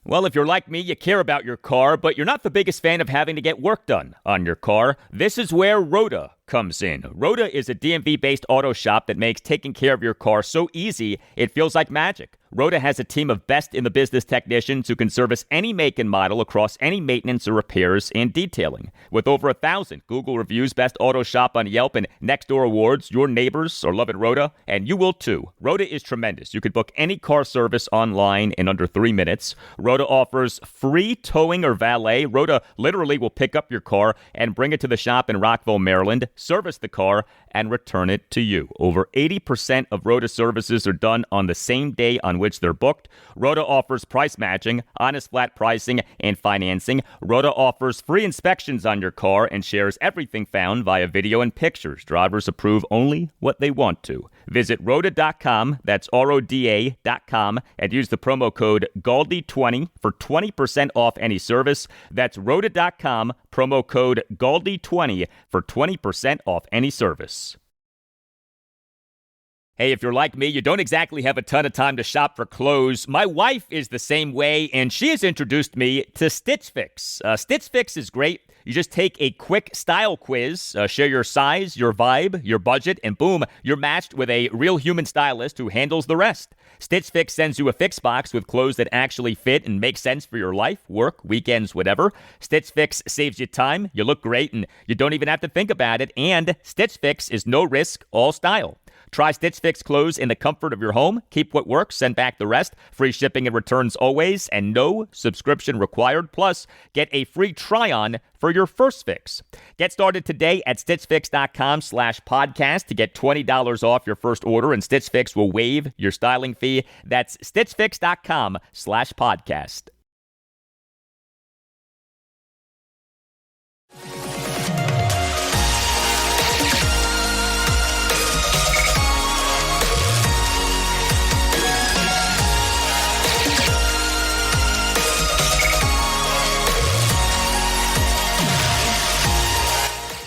Well, if you're like me, you care about your car, but you're not the biggest fan of having to get work done on your car. This is where Rhoda comes in. Rhoda is a DMV-based auto shop that makes taking care of your car so easy, it feels like magic. Rhoda has a team of best-in-the-business technicians who can service any make and model across any maintenance or repairs and detailing. With over 1,000 Google reviews, Best Auto Shop on Yelp, and Nextdoor awards, your neighbors are loving Rhoda, and you will too. Rhoda is tremendous. You could book any car service online in under 3 minutes. Rhoda offers free towing or valet. Rhoda literally will pick up your car and bring it to the shop in Rockville, Maryland, service the car, and return it to you. Over 80% of Rhoda services are done on the same day on which they're booked. Rhoda offers price matching, honest flat pricing, and financing. Rhoda offers free inspections on your car and shares everything found via video and pictures. Drivers approve only what they want to. Visit Rhoda.com, that's RODA.com, and use the promo code GALDI20 for 20% off any service. That's Rhoda.com, promo code GALDI20 for 20% off any service. Hey, if you're like me, you don't exactly have a ton of time to shop for clothes. My wife is the same way, and she has introduced me to Stitch Fix. Stitch Fix is great. You just take a quick style quiz, share your size, your vibe, your budget, and boom, you're matched with a real human stylist who handles the rest. Stitch Fix sends you a fix box with clothes that actually fit and make sense for your life, work, weekends, whatever. Stitch Fix saves you time, you look great, and you don't even have to think about it. And Stitch Fix is no risk, all style. Try Stitch Fix clothes in the comfort of your home. Keep what works, send back the rest. Free shipping and returns always, and no subscription required. Plus, get a free try-on for your first fix. Get started today at StitchFix.com/podcast to get $20 off your first order, and Stitch Fix will waive your styling fee. That's StitchFix.com/podcast.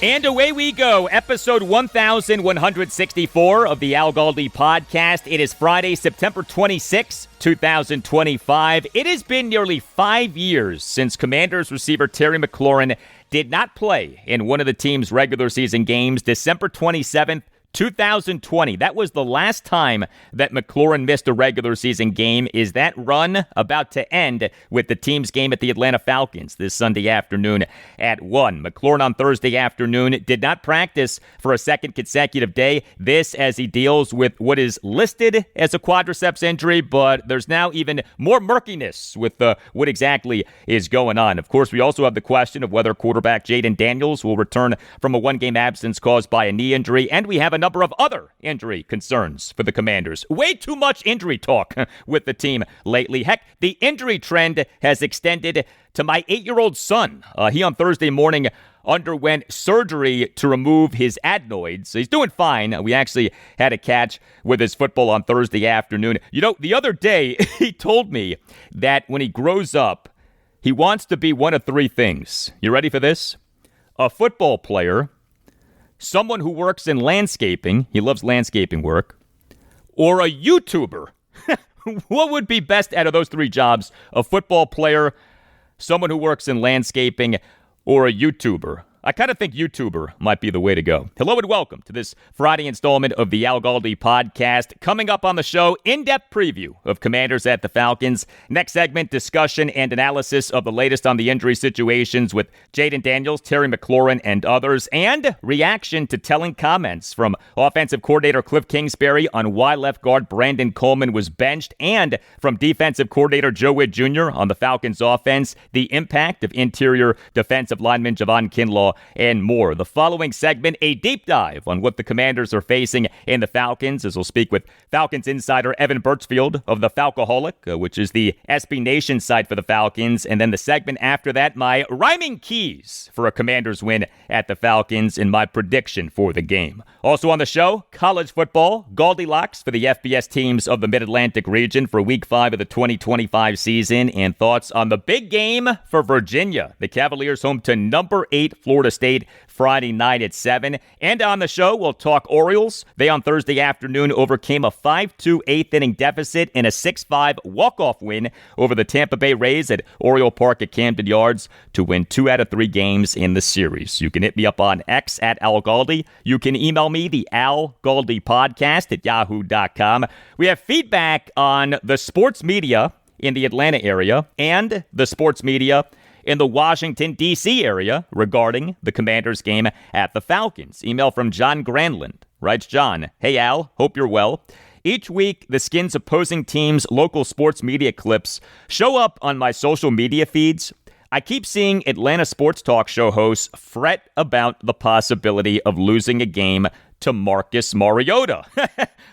And away we go, episode 1164 of the Al Galdi podcast. It is Friday, September 26, 2025. It has been nearly 5 years since Commanders receiver Terry McLaurin did not play in one of the team's regular season games. December 27th, 2020. That was the last time that McLaurin missed a regular season game. Is that run about to end with the team's game at the Atlanta Falcons this Sunday afternoon at 1? McLaurin on Thursday afternoon did not practice for a second consecutive day. This as he deals with what is listed as a quadriceps injury, but there's now even more murkiness with what exactly is going on. Of course, we also have the question of whether quarterback Jayden Daniels will return from a one-game absence caused by a knee injury, and we have a number of other injury concerns for the Commanders. Way too much injury talk with the team lately. Heck, the injury trend has extended to my 8-year-old son. He on Thursday morning underwent surgery to remove his adenoids. So he's doing fine. We actually had a catch with his football on Thursday afternoon. You know, the other day he told me that when he grows up, he wants to be one of three things. You ready for this? A football player, someone who works in landscaping, he loves landscaping work, or a YouTuber. What would be best out of those three jobs? A football player, someone who works in landscaping, or a YouTuber? I kind of think YouTuber might be the way to go. Hello and welcome to this Friday installment of the Al Galdi podcast. Coming up on the show, in-depth preview of Commanders at the Falcons. Next segment, discussion and analysis of the latest on the injury situations with Jayden Daniels, Terry McLaurin, and others. And reaction to telling comments from offensive coordinator Kliff Kingsbury on why left guard Brandon Coleman was benched, and from defensive coordinator Joe Whitt Jr. on the Falcons offense, the impact of interior defensive lineman Javon Kinlaw, and more. The following segment, a deep dive on what the Commanders are facing in the Falcons, as we'll speak with Falcons insider Evan Birchfield of the Falcoholic, which is the SB Nation site for the Falcons. And then the segment after that, my rhyming keys for a Commanders win at the Falcons and my prediction for the game. Also on the show, college football, GaldiLocks for the FBS teams of the Mid-Atlantic region for Week 5 of the 2025 season, and thoughts on the big game for Virginia. The Cavaliers home to number 8 Florida Florida State Friday night at 7. And on the show, we'll talk Orioles. They on Thursday afternoon overcame a 5-2 eighth-inning deficit in a 6-5 walk-off win over the Tampa Bay Rays at Oriole Park at Camden Yards to win 2 out of 3 games in the series. You can hit me up on X at Al Galdi. You can email me, the Al Galdi podcast at yahoo.com. We have feedback on the sports media in the Atlanta area and the sports media in the Washington, D.C. area regarding the Commanders game at the Falcons. Email from John Granlund. Writes John, "Hey Al, hope you're well. Each week, the Skins' opposing team's local sports media clips show up on my social media feeds. I keep seeing Atlanta sports talk show hosts fret about the possibility of losing a game to Marcus Mariota.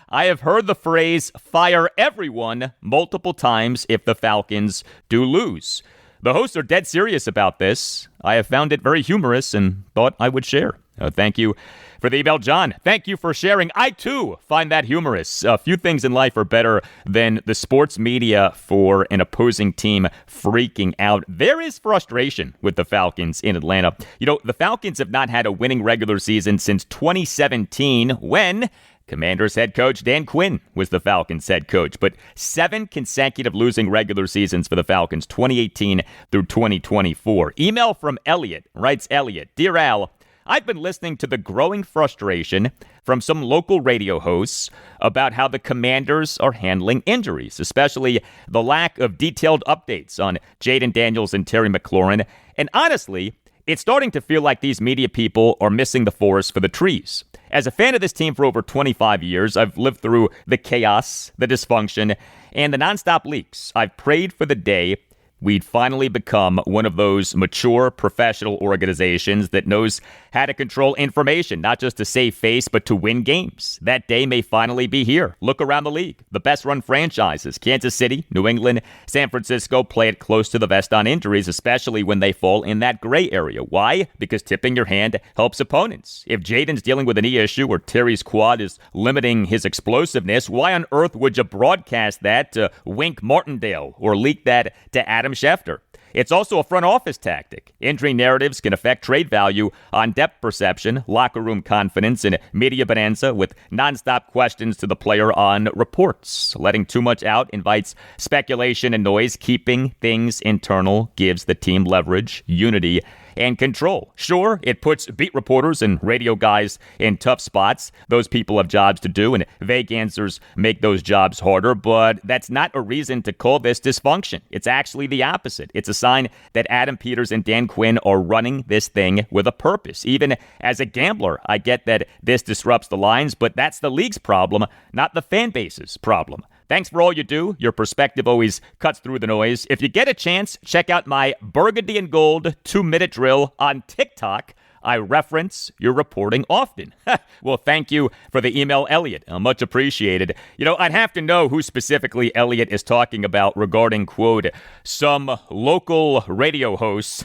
I have heard the phrase fire everyone multiple times if the Falcons do lose. The hosts are dead serious about this. I have found it very humorous and thought I would share." Thank you for the email, John. Thank you for sharing. I, too, find that humorous. A few things in life are better than the sports media for an opposing team freaking out. There is frustration with the Falcons in Atlanta. You know, the Falcons have not had a winning regular season since 2017 when Commanders head coach Dan Quinn was the Falcons head coach, but 7 consecutive losing regular seasons for the Falcons, 2018 through 2024. Email from Elliot. Writes Elliot, "Dear Al, I've been listening to the growing frustration from some local radio hosts about how the Commanders are handling injuries, especially the lack of detailed updates on Jayden Daniels and Terry McLaurin. And honestly, it's starting to feel like these media people are missing the forest for the trees. As a fan of this team for over 25 years, I've lived through the chaos, the dysfunction, and the nonstop leaks. I've prayed for the day we'd finally become one of those mature professional organizations that knows how to control information, not just to save face, but to win games. That day may finally be here. Look around the league. The best-run franchises, Kansas City, New England, San Francisco, play it close to the vest on injuries, especially when they fall in that gray area. Why? Because tipping your hand helps opponents. If Jayden's dealing with a knee issue or Terry's quad is limiting his explosiveness, why on earth would you broadcast that to Wink Martindale or leak that to Adam Schefter? It's also a front office tactic. Injury narratives can affect trade value on depth perception, locker room confidence, and media bonanza with nonstop questions to the player on reports. Letting too much out invites speculation and noise. Keeping things internal gives the team leverage, unity, and control. Sure, it puts beat reporters and radio guys in tough spots. Those people have jobs to do, and vague answers make those jobs harder, but that's not a reason to call this dysfunction. It's actually the opposite. It's a sign that Adam Peters and Dan Quinn are running this thing with a purpose. Even as a gambler, I get that this disrupts the lines, but that's the league's problem, not the fan base's problem. Thanks for all you do. Your perspective always cuts through the noise. If you get a chance, check out my burgundy and gold 2-minute drill on TikTok. I reference your reporting often. Well, thank you for the email, Elliot. Much appreciated. You know, I'd have to know who specifically Elliot is talking about regarding, quote, some local radio hosts,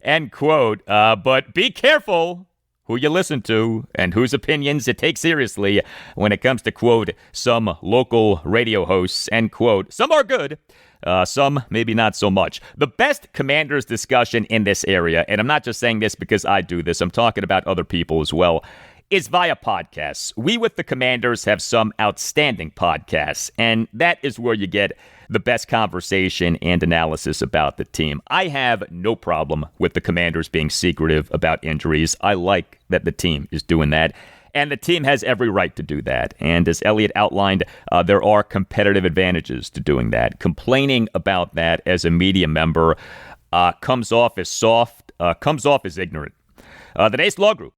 end quote. But be careful who you listen to and whose opinions you take seriously when it comes to, quote, some local radio hosts, end quote. Some are good. Some maybe not so much. The best Commanders discussion in this area, and I'm not just saying this because I do this, I'm talking about other people as well, is via podcasts. We with the Commanders have some outstanding podcasts, and that is where you get the best conversation and analysis about the team. I have no problem with the Commanders being secretive about injuries. I like that the team is doing that. And the team has every right to do that. And as Elliot outlined, there are competitive advantages to doing that. Complaining about that as a media member comes off as soft, comes off as ignorant. The NACE Law Group.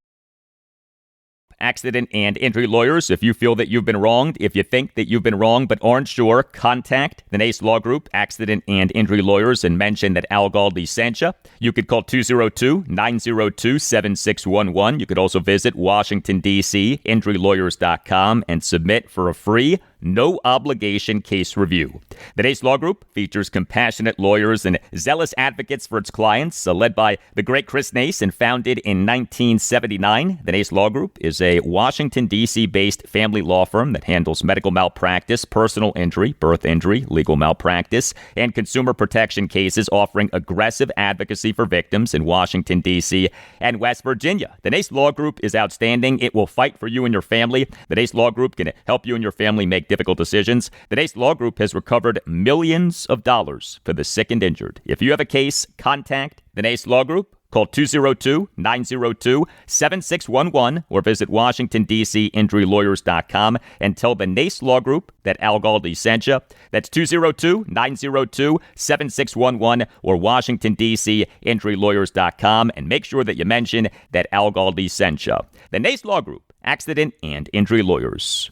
Accident and injury lawyers. If you feel that you've been wronged, if you think that you've been wronged but aren't sure, contact the NACE Law Group, Accident and Injury Lawyers, and mention that Al Galdi sent you. You could call 202-902-7611. You could also visit Washington, D.C., injurylawyers.com, and submit for a free, no obligation case review. The Nace Law Group features compassionate lawyers and zealous advocates for its clients, led by the great Chris Nace and founded in 1979. The Nace Law Group is a Washington, D.C.-based family law firm that handles medical malpractice, personal injury, birth injury, legal malpractice, and consumer protection cases, offering aggressive advocacy for victims in Washington, D.C. and West Virginia. The Nace Law Group is outstanding. It will fight for you and your family. The Nace Law Group can help you and your family make difficult decisions. The Nace Law Group has recovered millions of dollars for the sick and injured. If you have a case, contact the Nace Law Group. Call 202-902-7611 or visit WashingtonDCInjuryLawyers.com and tell the Nace Law Group that Al Galdi sent you. That's 202-902-7611 or WashingtonDCInjuryLawyers.com, and make sure that you mention that Al Galdi sent you. The Nace Law Group, Accident and Injury Lawyers.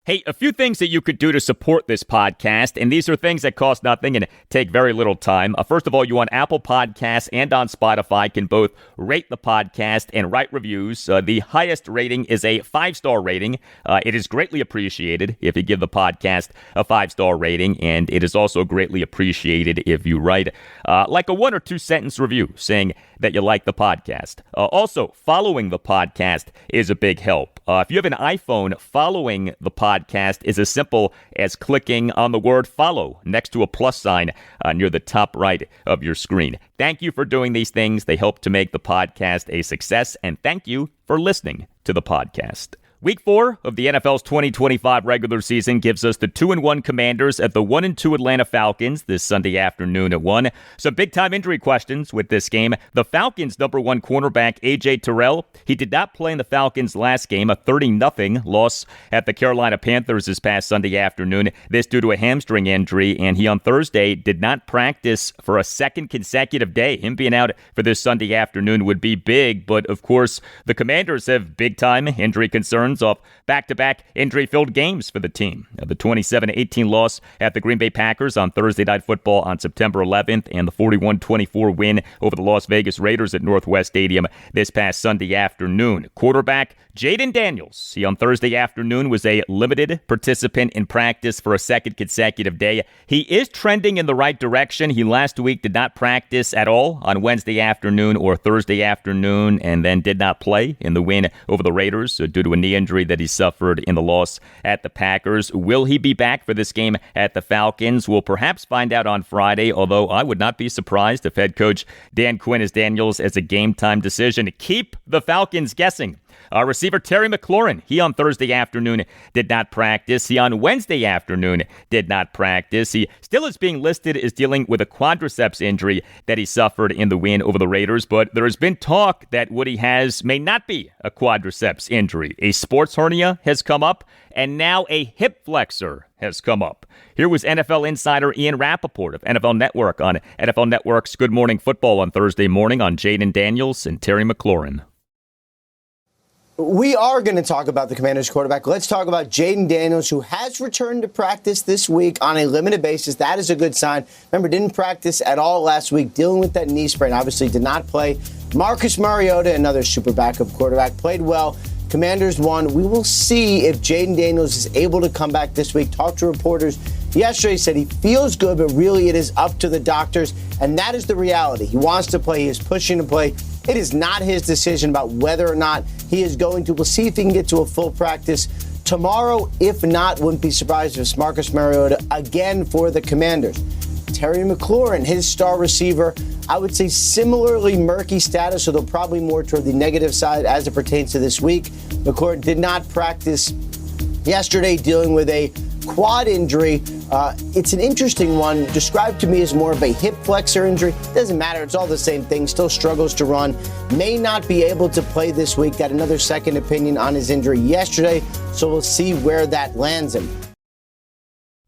Hey, a few things that you could do to support this podcast, and these are things that cost nothing and take very little time. First of all, you on Apple Podcasts and on Spotify can both rate the podcast and write reviews. The highest rating is a 5-star rating. It is greatly appreciated if you give the podcast a 5-star rating, and it is also greatly appreciated if you write like a 1 or 2 sentence review saying that you like the podcast. Also, following the podcast is a big help. If you have an iPhone, following the podcast is as simple as clicking on the word follow next to a plus sign near the top right of your screen. Thank you for doing these things. They help to make the podcast a success, and thank you for listening to the podcast. Week 4 of the NFL's 2025 regular season gives us the 2-1 Commanders at the 1-2 Atlanta Falcons this Sunday afternoon at 1. Some big-time injury questions with this game. The Falcons' number 1 cornerback, A.J. Terrell, he did not play in the Falcons' last game, a 30-0 loss at the Carolina Panthers this past Sunday afternoon. This due to a hamstring injury, and he on Thursday did not practice for a second consecutive day. Him being out for this Sunday afternoon would be big, but of course, the Commanders have big-time injury concerns off back-to-back injury-filled games for the team. The 27-18 loss at the Green Bay Packers on Thursday Night Football on September 11th and the 41-24 win over the Las Vegas Raiders at Northwest Stadium this past Sunday afternoon. Quarterback Jayden Daniels, he on Thursday afternoon was a limited participant in practice for a second consecutive day. He is trending in the right direction. He last week did not practice at all on Wednesday afternoon or Thursday afternoon and then did not play in the win over the Raiders due to a knee injury that he suffered in the loss at the Packers. Will he be back for this game at the Falcons? We'll perhaps find out on Friday, although I would not be surprised if head coach Dan Quinn has Daniels as a game-time decision to keep the Falcons guessing. Receiver Terry McLaurin, he on Thursday afternoon did not practice. He on Wednesday afternoon did not practice. He still is being listed as dealing with a quadriceps injury that he suffered in the win over the Raiders, but there has been talk that what he has may not be a quadriceps injury. A sports hernia has come up, and now a hip flexor has come up. Here was NFL insider Ian Rappaport of NFL Network on NFL Network's Good Morning Football on Thursday morning on Jayden Daniels and Terry McLaurin. We are going to talk about the Commanders quarterback. Let's talk about Jayden Daniels, who has returned to practice this week on a limited basis. That is a good sign. Remember, didn't practice at all last week, dealing with that knee sprain. Obviously did not play. Marcus Mariota, another super backup quarterback, played well. Commanders won. We will see if Jayden Daniels is able to come back this week. Talked to reporters yesterday, said he feels good, but really it is up to the doctors, and that is the reality. He wants to play. He is pushing to play. It is not his decision about whether or not he is going to. We'll see if he can get to a full practice tomorrow. If not, wouldn't be surprised if it's Marcus Mariota again for the Commanders. Terry McLaurin, his star receiver, I would say similarly murky status, although probably more toward the negative side as it pertains to this week. McLaurin did not practice yesterday, dealing with a quad injury. It's an interesting one, described to me as more of a hip flexor injury. Doesn't matter, it's all the same thing. Still struggles to run. May not be able to play this week. Got another second opinion on his injury yesterday, so we'll see where that lands him.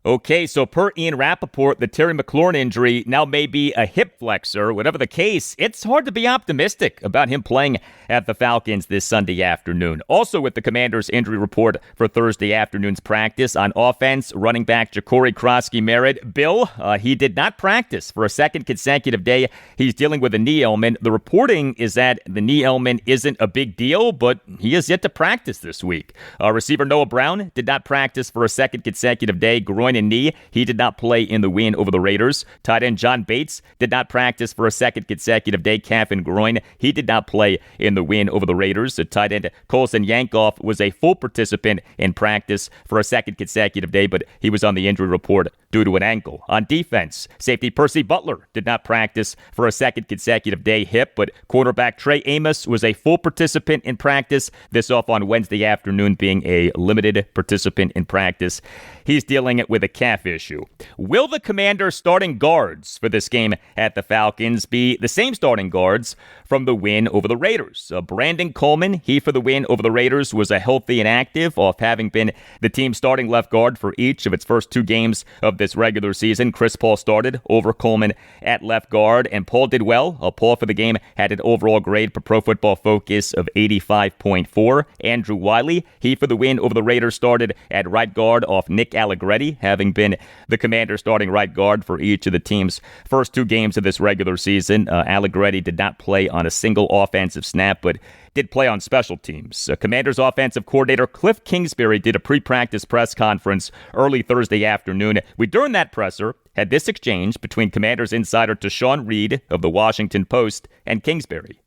Okay, so per Ian Rappaport, the Terry McLaurin injury now may be a hip flexor. Whatever the case, it's hard to be optimistic about him playing at the Falcons this Sunday afternoon. Also with the Commanders' injury report for Thursday afternoon's practice on offense, running back Ja'Cory Krosky-Merritt. Bill, he did not practice for a second consecutive day. He's dealing with a knee ailment. The reporting is that the knee ailment isn't a big deal, but he is yet to practice this week. Receiver Noah Brown did not practice for a second consecutive day. Groin and knee. He did not play in the win over the Raiders. Tight end John Bates did not practice for a second consecutive day. Calf and groin. He did not play in the win over the Raiders. The tight end Colson Yankoff was a full participant in practice for a second consecutive day, but he was on the injury report due to an ankle. On defense, safety Percy Butler did not practice for a second consecutive day hip, but cornerback Trey Amos was a full participant in practice. This off on Wednesday afternoon being a limited participant in practice. He's dealing with a calf issue. Will the Commanders' starting guards for this game at the Falcons be the same starting guards from the win over the Raiders? Brandon Coleman, he for the win over the Raiders was a healthy and active off having been the team's starting left guard for each of its first two games of this regular season. Chris Paul started over Coleman at left guard, and Paul did well. Paul for the game had an overall grade per Pro Football Focus of 85.4. Andrew Wiley, he for the win over the Raiders started at right guard off Nick Allegretti, having been the Commander starting right guard for each of the team's first two games of this regular season. Allegretti did not play on a single offensive snap, but did play on special teams. Commanders offensive coordinator Kliff Kingsbury did a pre-practice press conference early Thursday afternoon. During that presser, had this exchange between Commanders insider Tashawn Reed of the Washington Post and Kingsbury.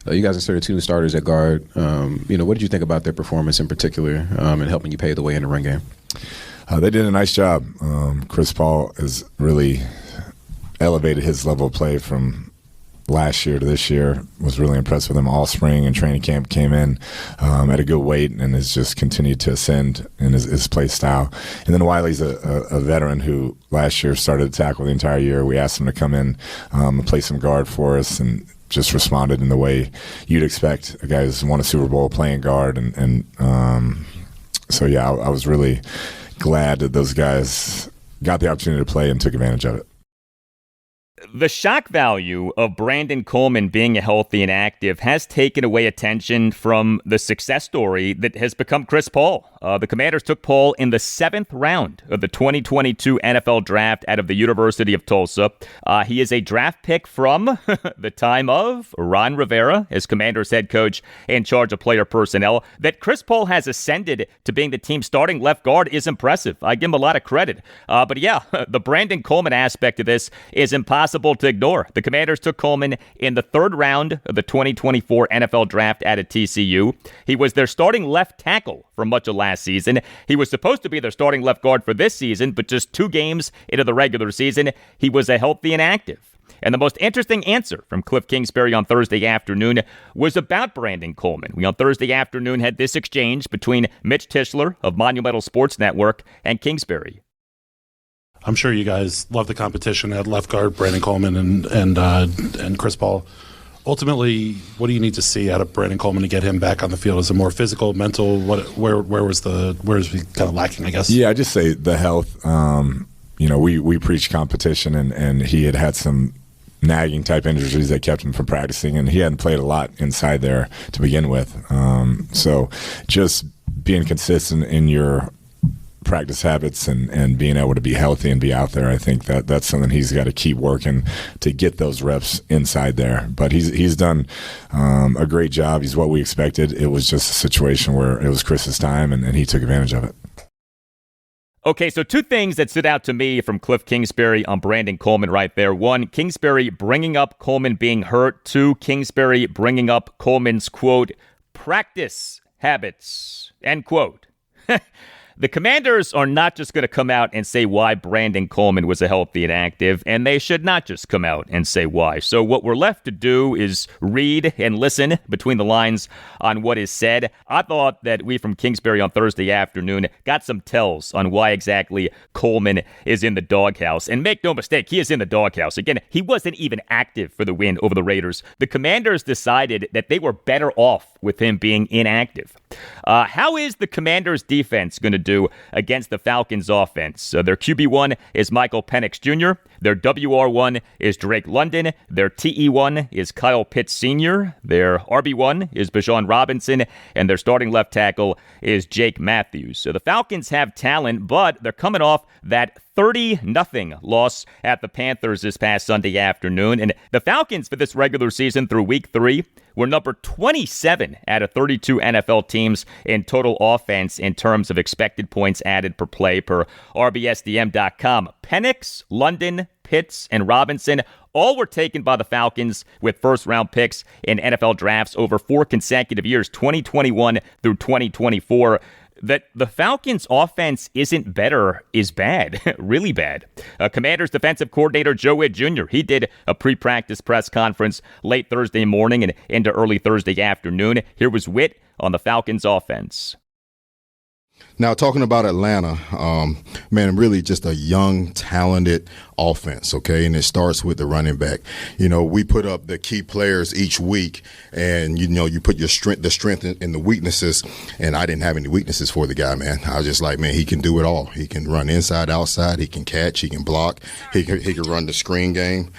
You guys inserted two new starters at guard. What did you think about their performance in particular in helping you pave the way in the run game? They did a nice job. Chris Paul has really elevated his level of play from last year to this year. Was really impressed with him all spring, and training camp came in at a good weight and has just continued to ascend in his play style. And then Wiley's a veteran who last year started to tackle the entire year. We asked him to come in and play some guard for us, and just responded in the way you'd expect a guy who's won a Super Bowl playing guard. So I was really glad that those guys got the opportunity to play and took advantage of it. The shock value of Brandon Coleman being healthy and active has taken away attention from the success story that has become Chris Paul. The Commanders took Paul in the 7th round of the 2022 NFL Draft out of the University of Tulsa. He is a draft pick from the time of Ron Rivera as Commanders head coach in charge of player personnel. That Chris Paul has ascended to being the team's starting left guard is impressive. I give him a lot of credit. But the Brandon Coleman aspect of this is impossible to ignore. The Commanders took Coleman in the 3rd round of the 2024 NFL Draft out of TCU. He was their starting left tackle for much of last season. He was supposed to be their starting left guard for this season, but just 2 games into the regular season, he was a healthy and active. And the most interesting answer from Kliff Kingsbury on Thursday afternoon was about Brandon Coleman. We on Thursday afternoon had this exchange between Mitch Tischler of Monumental Sports Network and Kingsbury. I'm sure you guys love the competition at left guard, Brandon Coleman and Chris Paul. Ultimately, what do you need to see out of Brandon Coleman to get him back on the field? Is it more physical, mental? Where is he kind of lacking, I guess? Yeah, I just say the health. We preach competition, and he had some nagging type injuries that kept him from practicing, and he hadn't played a lot inside there to begin with. So just being consistent in your practice habits and being able to be healthy and be out there, I think that's something he's got to keep working to get those reps inside there. But he's done a great job. He's what we expected. It was just a situation where it was Chris's time, and he took advantage of it. Okay, so 2 things that stood out to me from Kliff Kingsbury on Brandon Coleman right there. 1, Kingsbury bringing up Coleman being hurt. 2, Kingsbury bringing up Coleman's, quote, practice habits, end quote. The Commanders are not just going to come out and say why Brandon Coleman was a healthy and active, and they should not just come out and say why. So what we're left to do is read and listen between the lines on what is said. I thought that we from Kingsbury on Thursday afternoon got some tells on why exactly Coleman is in the doghouse. And make no mistake, he is in the doghouse. Again, he wasn't even active for the win over the Raiders. The Commanders decided that they were better off with him being inactive. How is the Commanders' defense going to do against the Falcons offense. So their QB1 is Michael Penix Jr., their WR1 is Drake London, their TE1 is Kyle Pitts Sr., their RB1 is Bijan Robinson, and their starting left tackle is Jake Matthews. So the Falcons have talent, but they're coming off that 30-0 loss at the Panthers this past Sunday afternoon. And the Falcons for this regular season through week 3 were number 27 out of 32 NFL teams in total offense in terms of expected points added per play per RBSDM.com. Penix, London, Pitts, and Robinson all were taken by the Falcons with first-round picks in NFL drafts over 4 consecutive years, 2021 through 2024. That the Falcons' offense isn't better is bad, really bad. Commanders defensive coordinator Joe Whitt Jr., he did a pre-practice press conference late Thursday morning and into early Thursday afternoon. Here was Whitt on the Falcons' offense. Now, talking about Atlanta, man, really just a young, talented offense, okay? And it starts with the running back. You know, we put up the key players each week, and, you know, you put the strength and the weaknesses, and I didn't have any weaknesses for the guy, man. I was just like, man, he can do it all. He can run inside, outside. He can catch. He can block. He can run the screen game.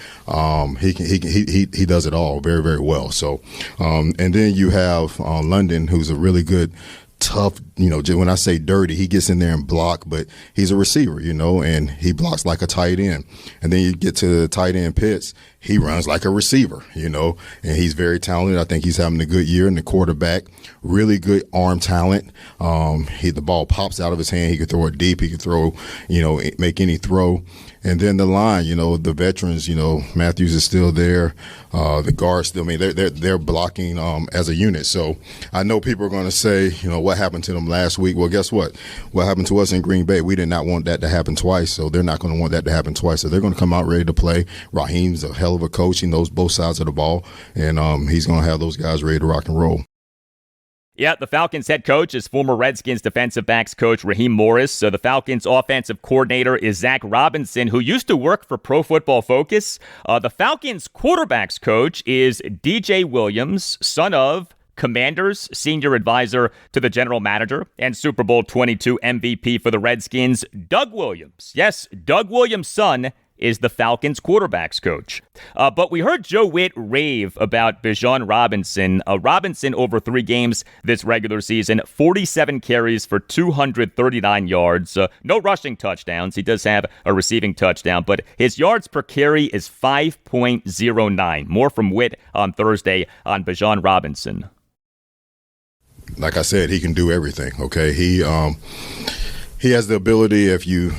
He does it all very, very well. So, and then you have London, who's a really good, tough, you know, when I say dirty, he gets in there and block, but he's a receiver, you know, and he blocks like a tight end. And then you get to the tight end Pitts, he runs like a receiver, you know, and he's very talented. I think he's having a good year. And the quarterback, really good arm talent. The ball pops out of his hand. He could throw it deep. He could throw, you know, make any throw. And then the line, you know, the veterans, you know, Matthews is still there. The guards still, I mean, they're blocking as a unit. So I know people are going to say, you know, what happened to them last week? Well, guess what? What happened to us in Green Bay? We did not want that to happen twice. So they're not going to want that to happen twice. So they're going to come out ready to play. Raheem's a hell of a coach. He knows both sides of the ball. And he's going to have those guys ready to rock and roll. Yeah, the Falcons head coach is former Redskins defensive backs coach Raheem Morris. So the Falcons offensive coordinator is Zach Robinson, who used to work for Pro Football Focus. The Falcons quarterbacks coach is DJ Williams, son of Commanders senior advisor to the general manager and Super Bowl 22 MVP for the Redskins, Doug Williams. Yes, Doug Williams' son is the Falcons quarterbacks coach. But we heard Joe Whitt rave about Bijan Robinson. Robinson over 3 games this regular season, 47 carries for 239 yards. No rushing touchdowns. He does have a receiving touchdown, but his yards per carry is 5.09. More from Whitt on Thursday on Bijan Robinson. Like I said, he can do everything, okay? He has the ability, if you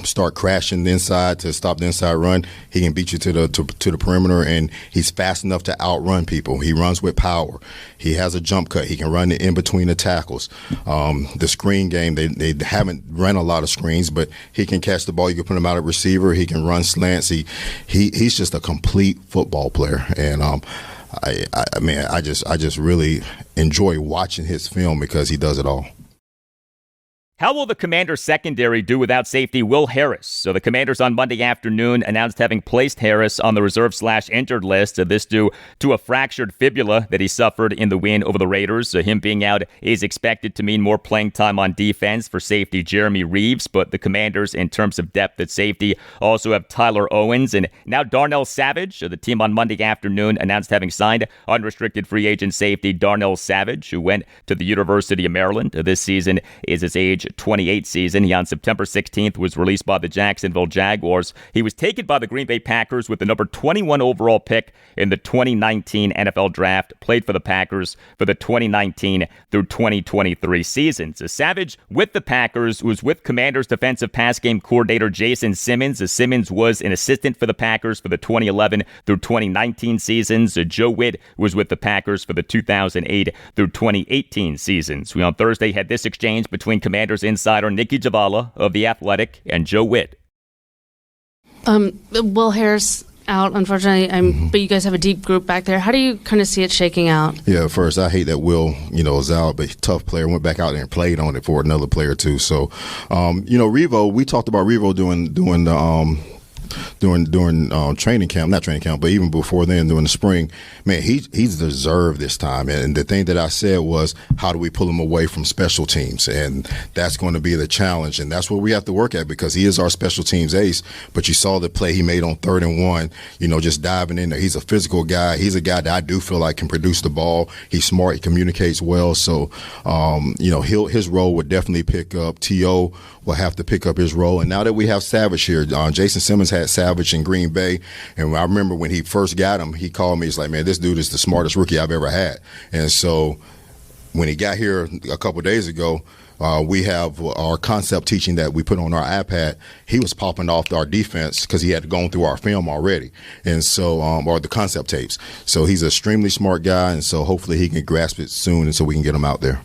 start crashing the inside to stop the inside run, he can beat you to the perimeter, and he's fast enough to outrun people. He runs with power. He has a jump cut. He can run in between the tackles. The screen game, they haven't run a lot of screens, but he can catch the ball. You can put him out at receiver. He can run slants. He's just a complete football player, and I just really enjoy watching his film because he does it all. How will the Commanders secondary do without safety Will Harris? So the Commanders on Monday afternoon announced having placed Harris on the reserve/injured list. This due to a fractured fibula that he suffered in the win over the Raiders. Him being out is expected to mean more playing time on defense for safety Jeremy Reeves. But the Commanders, in terms of depth at safety, also have Tyler Owens and now Darnell Savage. The team on Monday afternoon announced having signed unrestricted free agent safety Darnell Savage, who went to the University of Maryland. This season is his age 28 season. He on September 16th was released by the Jacksonville Jaguars. He was taken by the Green Bay Packers with the number 21 overall pick in the 2019 NFL Draft, played for the Packers for the 2019 through 2023 seasons. Savage with the Packers was with Commanders defensive pass game coordinator Jason Simmons. Simmons was an assistant for the Packers for the 2011 through 2019 seasons. Joe Whitt was with the Packers for the 2008 through 2018 seasons. We on Thursday had this exchange between Commanders insider Nikki Javala of The Athletic and Joe Whitt. Will Harris out, unfortunately, but you guys have a deep group back there. How do you kind of see it shaking out? Yeah, first, I hate that Will, is out, but tough player, went back out there and played on it for another player too. So, Revo, we talked about Revo doing training camp, not training camp, but even before then during the spring, man, he's deserved this time. And the thing that I said was, how do we pull him away from special teams? And that's going to be the challenge. And that's what we have to work at, because he is our special teams ace. But you saw the play he made on 3rd and 1, just diving in there. He's a physical guy. He's a guy that I do feel like can produce the ball. He's smart. He communicates well. So, his role would definitely pick up. T.O. will have to pick up his role. And now that we have Savage here, Jason Simmons had Savage in Green Bay. And I remember when he first got him, he called me. He's like, man, this dude is the smartest rookie I've ever had. And so when he got here a couple of days ago, we have our concept teaching that we put on our iPad. He was popping off our defense because he had gone through our film already, and so or the concept tapes. So he's an extremely smart guy, and so hopefully he can grasp it soon, and so we can get him out there.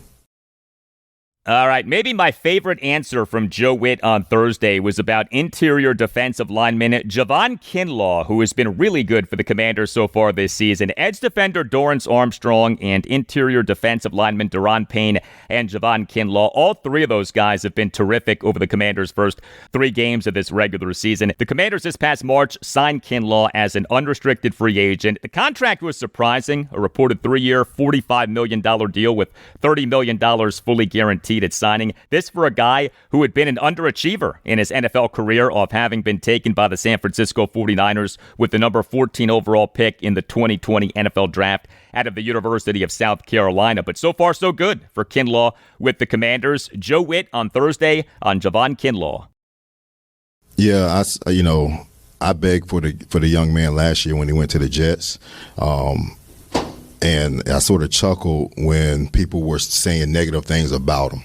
All right, maybe my favorite answer from Joe Whitt on Thursday was about interior defensive lineman Javon Kinlaw, who has been really good for the Commanders so far this season. Edge defender Dorrance Armstrong and interior defensive lineman Daron Payne and Javon Kinlaw. All three of those guys have been terrific over the Commanders' first 3 games of this regular season. The Commanders this past March signed Kinlaw as an unrestricted free agent. The contract was surprising, a reported 3-year, $45 million deal with $30 million fully guaranteed at signing. This for a guy who had been an underachiever in his NFL career, off having been taken by the San Francisco 49ers with the number 14 overall pick in the 2020 NFL Draft out of the University of South Carolina. But so far, so good for Kinlaw with the Commanders. Joe Whitt on Thursday on Javon Kinlaw. Yeah, I begged for the young man last year when he went to the Jets. And I sort of chuckled when people were saying negative things about him.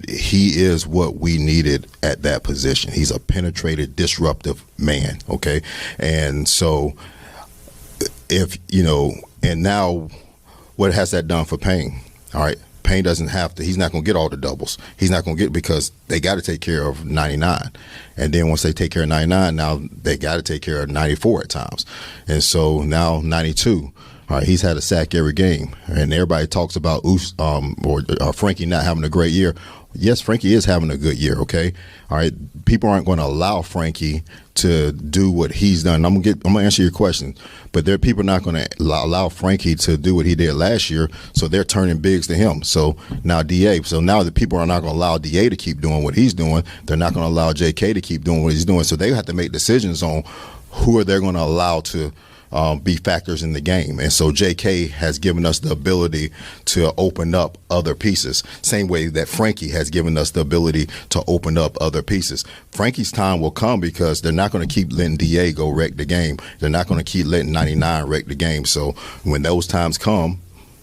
He is what we needed at that position. He's a penetrated, disruptive man, okay? And so and now what has that done for Payne? All right, Payne doesn't have to. He's not going to get all the doubles. He's not going to get, because they got to take care of 99. And then once they take care of 99, now they got to take care of 94 at times. And so now 92. All right, he's had a sack every game. And everybody talks about Frankie not having a great year. Yes, Frankie is having a good year, okay? All right, people aren't going to allow Frankie to do what he's done. I'm gonna answer your question, but there are people not going to allow Frankie to do what he did last year, so they're turning bigs to him. So now DA. So now the people are not going to allow DA to keep doing what he's doing. They're not going to allow JK to keep doing what he's doing. So they have to make decisions on who are they going to allow to be factors in the game. And so JK has given us the ability to open up other pieces, same way that Frankie has given us the ability to open up other pieces. Frankie's time will come, because they're not going to keep letting DA go wreck the game. They're not going to keep letting 99 wreck the game. So when those times come,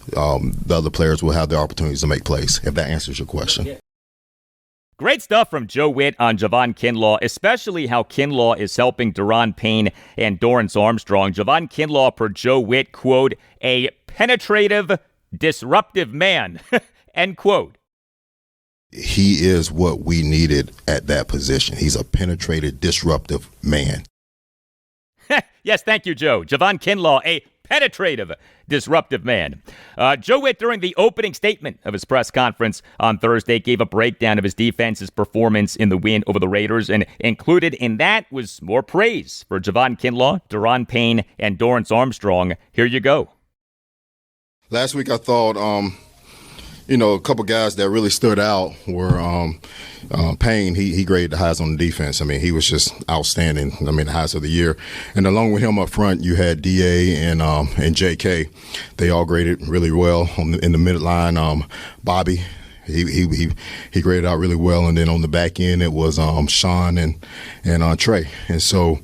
the other players will have the opportunities to make plays, if that answers your question. Yeah. Great stuff from Joe Whitt on Javon Kinlaw, especially how Kinlaw is helping Daron Payne and Dorrance Armstrong. Javon Kinlaw, per Joe Whitt, quote, a penetrative, disruptive man, end quote. He is what we needed at that position. He's a penetrated, disruptive man. Yes, thank you, Joe. Javon Kinlaw, a penetrative, disruptive man. Joe Whitt, during the opening statement of his press conference on Thursday, gave a breakdown of his defense's performance in the win over the Raiders, and included in that was more praise for Javon Kinlaw, Daron Payne, and Dorrance Armstrong. Here you go. Last week I thought, a couple guys that really stood out were Payne. He graded the highest on the defense. I mean, he was just outstanding. I mean, the highest of the year. And along with him up front, you had DA and JK. They all graded really well in the midline. Bobby, he graded out really well. And then on the back end, it was Sean and Trey. And so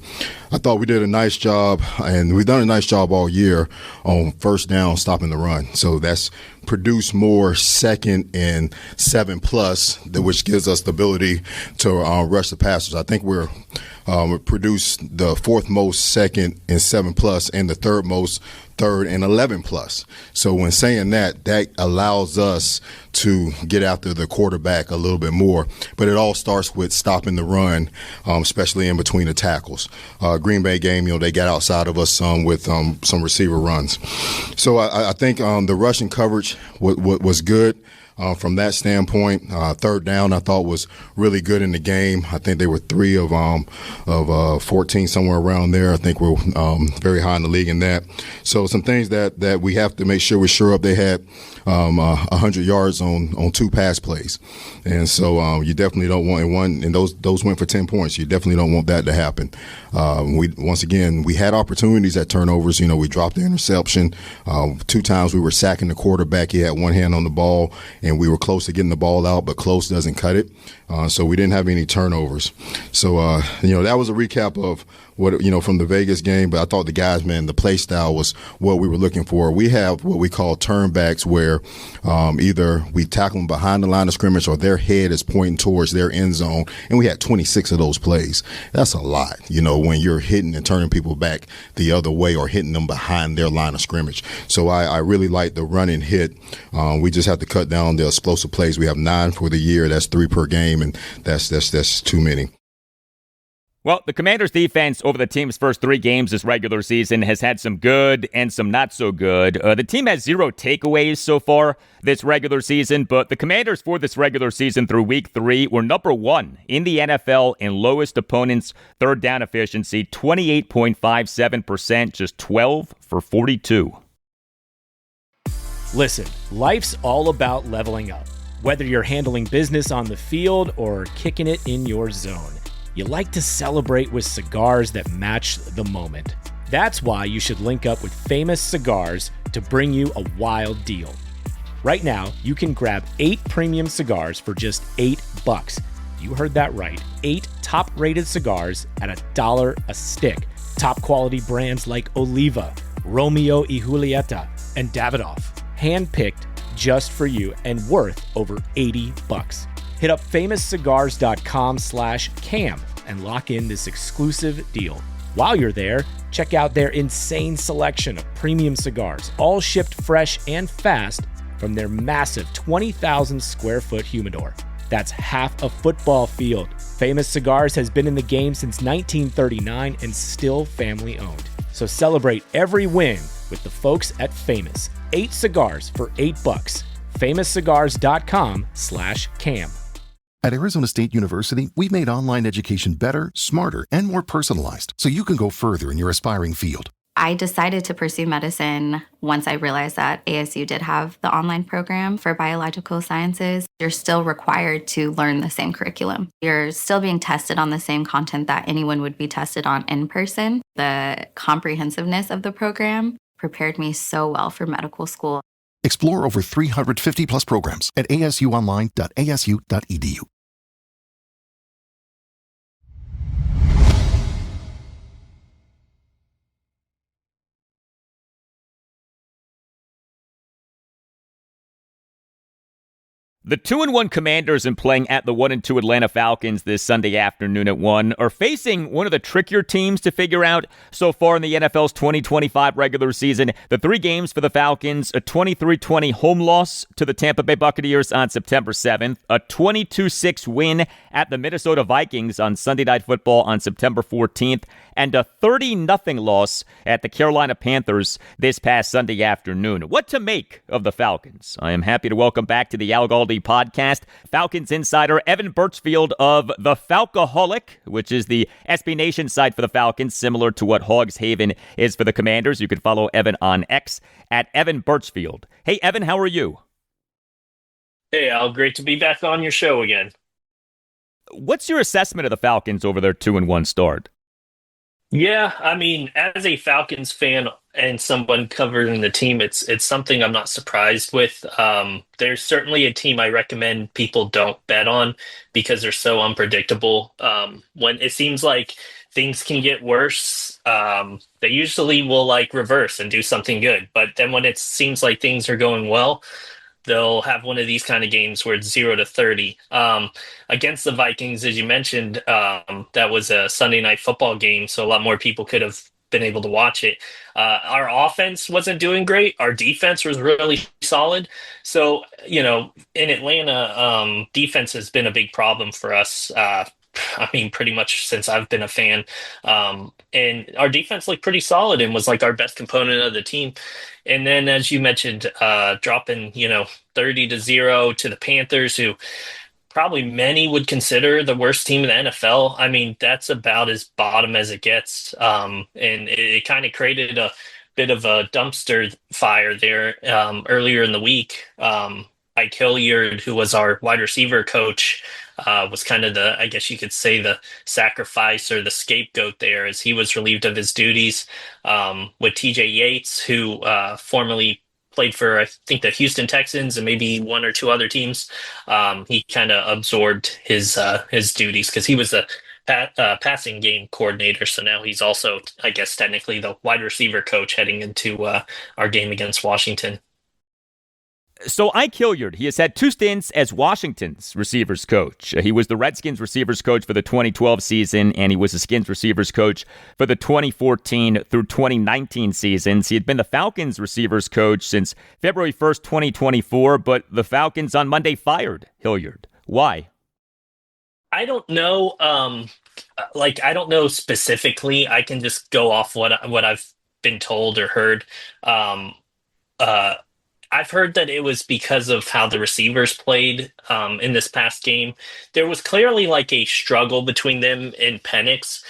I thought we did a nice job, and we've done a nice job all year on first down, stopping the run. So that's produced more 2nd and 7+, which gives us the ability to rush the passers. I think we produced the 4th most 2nd and 7+, and the 3rd most 3rd and 11+. So when saying that allows us to get after the quarterback a little bit more. But it all starts with stopping the run, especially in between the tackles. Green Bay game, they got outside of us some with some receiver runs. So I think the rushing coverage was good. from that standpoint. Third down, I thought was really good in the game. I think they were 3 of 14, somewhere around there. I think we're very high in the league in that. So some things that we have to make sure we're sure of. They had 100 yards on 2 pass plays, and so you definitely don't want one. And those went for 10 points. You definitely don't want that to happen. We had opportunities at turnovers. We dropped the interception. 2 times we were sacking the quarterback. He had one hand on the ball, and we were close to getting the ball out, but close doesn't cut it. So we didn't have any turnovers. So that was a recap of what from the Vegas game. But I thought the guys, man, the play style was what we were looking for. We have what we call turnbacks, where either we tackle them behind the line of scrimmage or their head is pointing towards their end zone, and we had 26 of those plays. That's a lot, when you're hitting and turning people back the other way or hitting them behind their line of scrimmage. So I really like the run and hit. We just have to cut down the explosive plays. We have 9 for the year. That's 3 per game, and that's too many. Well, the Commanders' defense over the team's first 3 games this regular season has had some good and some not so good. The team has 0 takeaways so far this regular season, but the Commanders for this regular season through week 3 were number 1 in the NFL in lowest opponents' third down efficiency, 28.57%, just 12 for 42. Listen, life's all about leveling up. Whether you're handling business on the field or kicking it in your zone, you like to celebrate with cigars that match the moment. That's why you should link up with Famous Cigars to bring you a wild deal. Right now, you can grab 8 premium cigars for just $8. You heard that right. 8 top-rated cigars at $1 a stick. Top quality brands like Oliva, Romeo y Julieta, and Davidoff. Hand-picked just for you and worth over $80. Hit up famouscigars.com/cam and lock in this exclusive deal. While you're there, check out their insane selection of premium cigars, all shipped fresh and fast from their massive 20,000 square foot humidor. That's half a football field. Famous Cigars has been in the game since 1939 and still family owned. So celebrate every win with the folks at Famous. 8 cigars for $8. famouscigars.com/cam. At Arizona State University, we've made online education better, smarter, and more personalized, so you can go further in your aspiring field. I decided to pursue medicine once I realized that ASU did have the online program for biological sciences. You're still required to learn the same curriculum. You're still being tested on the same content that anyone would be tested on in person. The comprehensiveness of the program prepared me so well for medical school. Explore over 350 plus programs at asuonline.asu.edu. The 2-1 Commanders and playing at the 1-2 Atlanta Falcons this Sunday afternoon at 1 are facing one of the trickier teams to figure out so far in the NFL's 2025 regular season. The 3 games for the Falcons, a 23-20 home loss to the Tampa Bay Buccaneers on September 7th, a 22-6 win at the Minnesota Vikings on Sunday Night Football on September 14th, and a 30-0 loss at the Carolina Panthers this past Sunday afternoon. What to make of the Falcons? I am happy to welcome back to the Al Galdi podcast Falcons insider Evan Birchfield of the Falcoholic, which is the SB Nation site for the Falcons, similar to what Hogs Haven is for the Commanders. You can follow Evan on X at Evan Birchfield. Hey, Evan, how are you? Hey, Al, great to be back on your show again. What's your assessment of the Falcons over their 2-1 start? Yeah, I mean, as a Falcons fan and someone covering the team, it's something I'm not surprised with. There's certainly a team I recommend people don't bet on because they're so unpredictable. When it seems like things can get worse, they usually will like reverse and do something good. But then when it seems like things are going well, they'll have one of these kind of games where it's 0-30. Against the Vikings, as you mentioned, that was a Sunday Night Football game, so a lot more people could have been able to watch it. Our offense wasn't doing great. Our defense was really solid. So, in Atlanta, defense has been a big problem for us I mean, pretty much since I've been a fan. And our defense looked pretty solid and was like our best component of the team. And then, as you mentioned, dropping, 30-0 to the Panthers, who probably many would consider the worst team in the NFL. I mean, that's about as bottom as it gets. And it kind of created a bit of a dumpster fire there earlier in the week. Ike Hilliard, who was our wide receiver coach, was kind of I guess you could say, the sacrifice or the scapegoat there, as he was relieved of his duties, with TJ Yates, who formerly played for, I think, the Houston Texans and maybe one or two other teams. He kind of absorbed his duties because he was the passing game coordinator. So now he's also, I guess, technically the wide receiver coach heading into our game against Washington. So Ike Hilliard, he has had 2 stints as Washington's receivers coach. He was the Redskins receivers coach for the 2012 season, and he was the Skins receivers coach for the 2014 through 2019 seasons. He had been the Falcons receivers coach since February 1st, 2024, but the Falcons on Monday fired Hilliard. Why? I don't know. I don't know specifically. I can just go off what I've been told or heard. I've heard that it was because of how the receivers played in this past game. There was clearly like a struggle between them and Penix,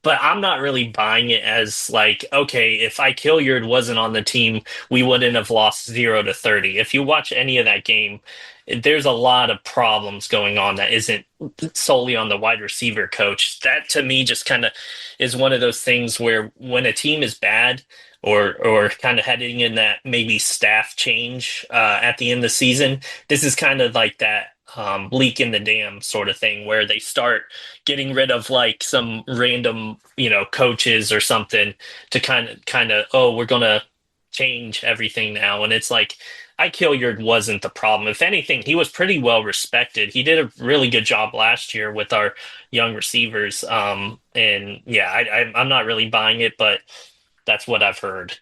but I'm not really buying it as like, okay, if Ike Hilliard wasn't on the team, we wouldn't have lost 0-30. If you watch any of that game, there's a lot of problems going on that isn't solely on the wide receiver coach. That to me just kind of is one of those things where when a team is bad, or kind of heading in that maybe staff change at the end of the season, this is kind of like that leak in the dam sort of thing, where they start getting rid of like some random, coaches or something to kind of, oh, we're going to change everything now. And it's like, Ike Hilliard wasn't the problem. If anything, he was pretty well respected. He did a really good job last year with our young receivers. And yeah, I'm not really buying it, but that's what I've heard.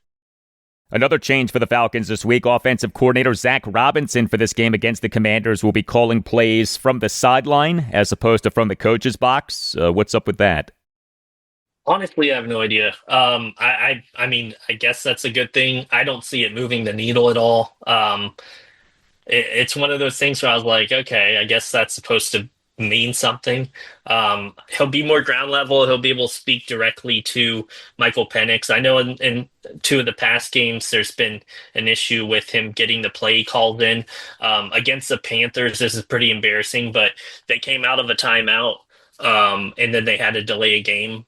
Another change for the Falcons this week. Offensive coordinator Zach Robinson for this game against the Commanders will be calling plays from the sideline as opposed to from the coach's box. What's up with that? Honestly, I have no idea. I mean, I guess that's a good thing. I don't see it moving the needle at all. It's one of those things where I was like, okay, I guess that's supposed to mean something. He'll be more ground level. He'll be able to speak directly to Michael Penix. I know in 2 of the past games, there's been an issue with him getting the play called in. Against the Panthers, this is pretty embarrassing, but they came out of a timeout, and then they had to delay a game.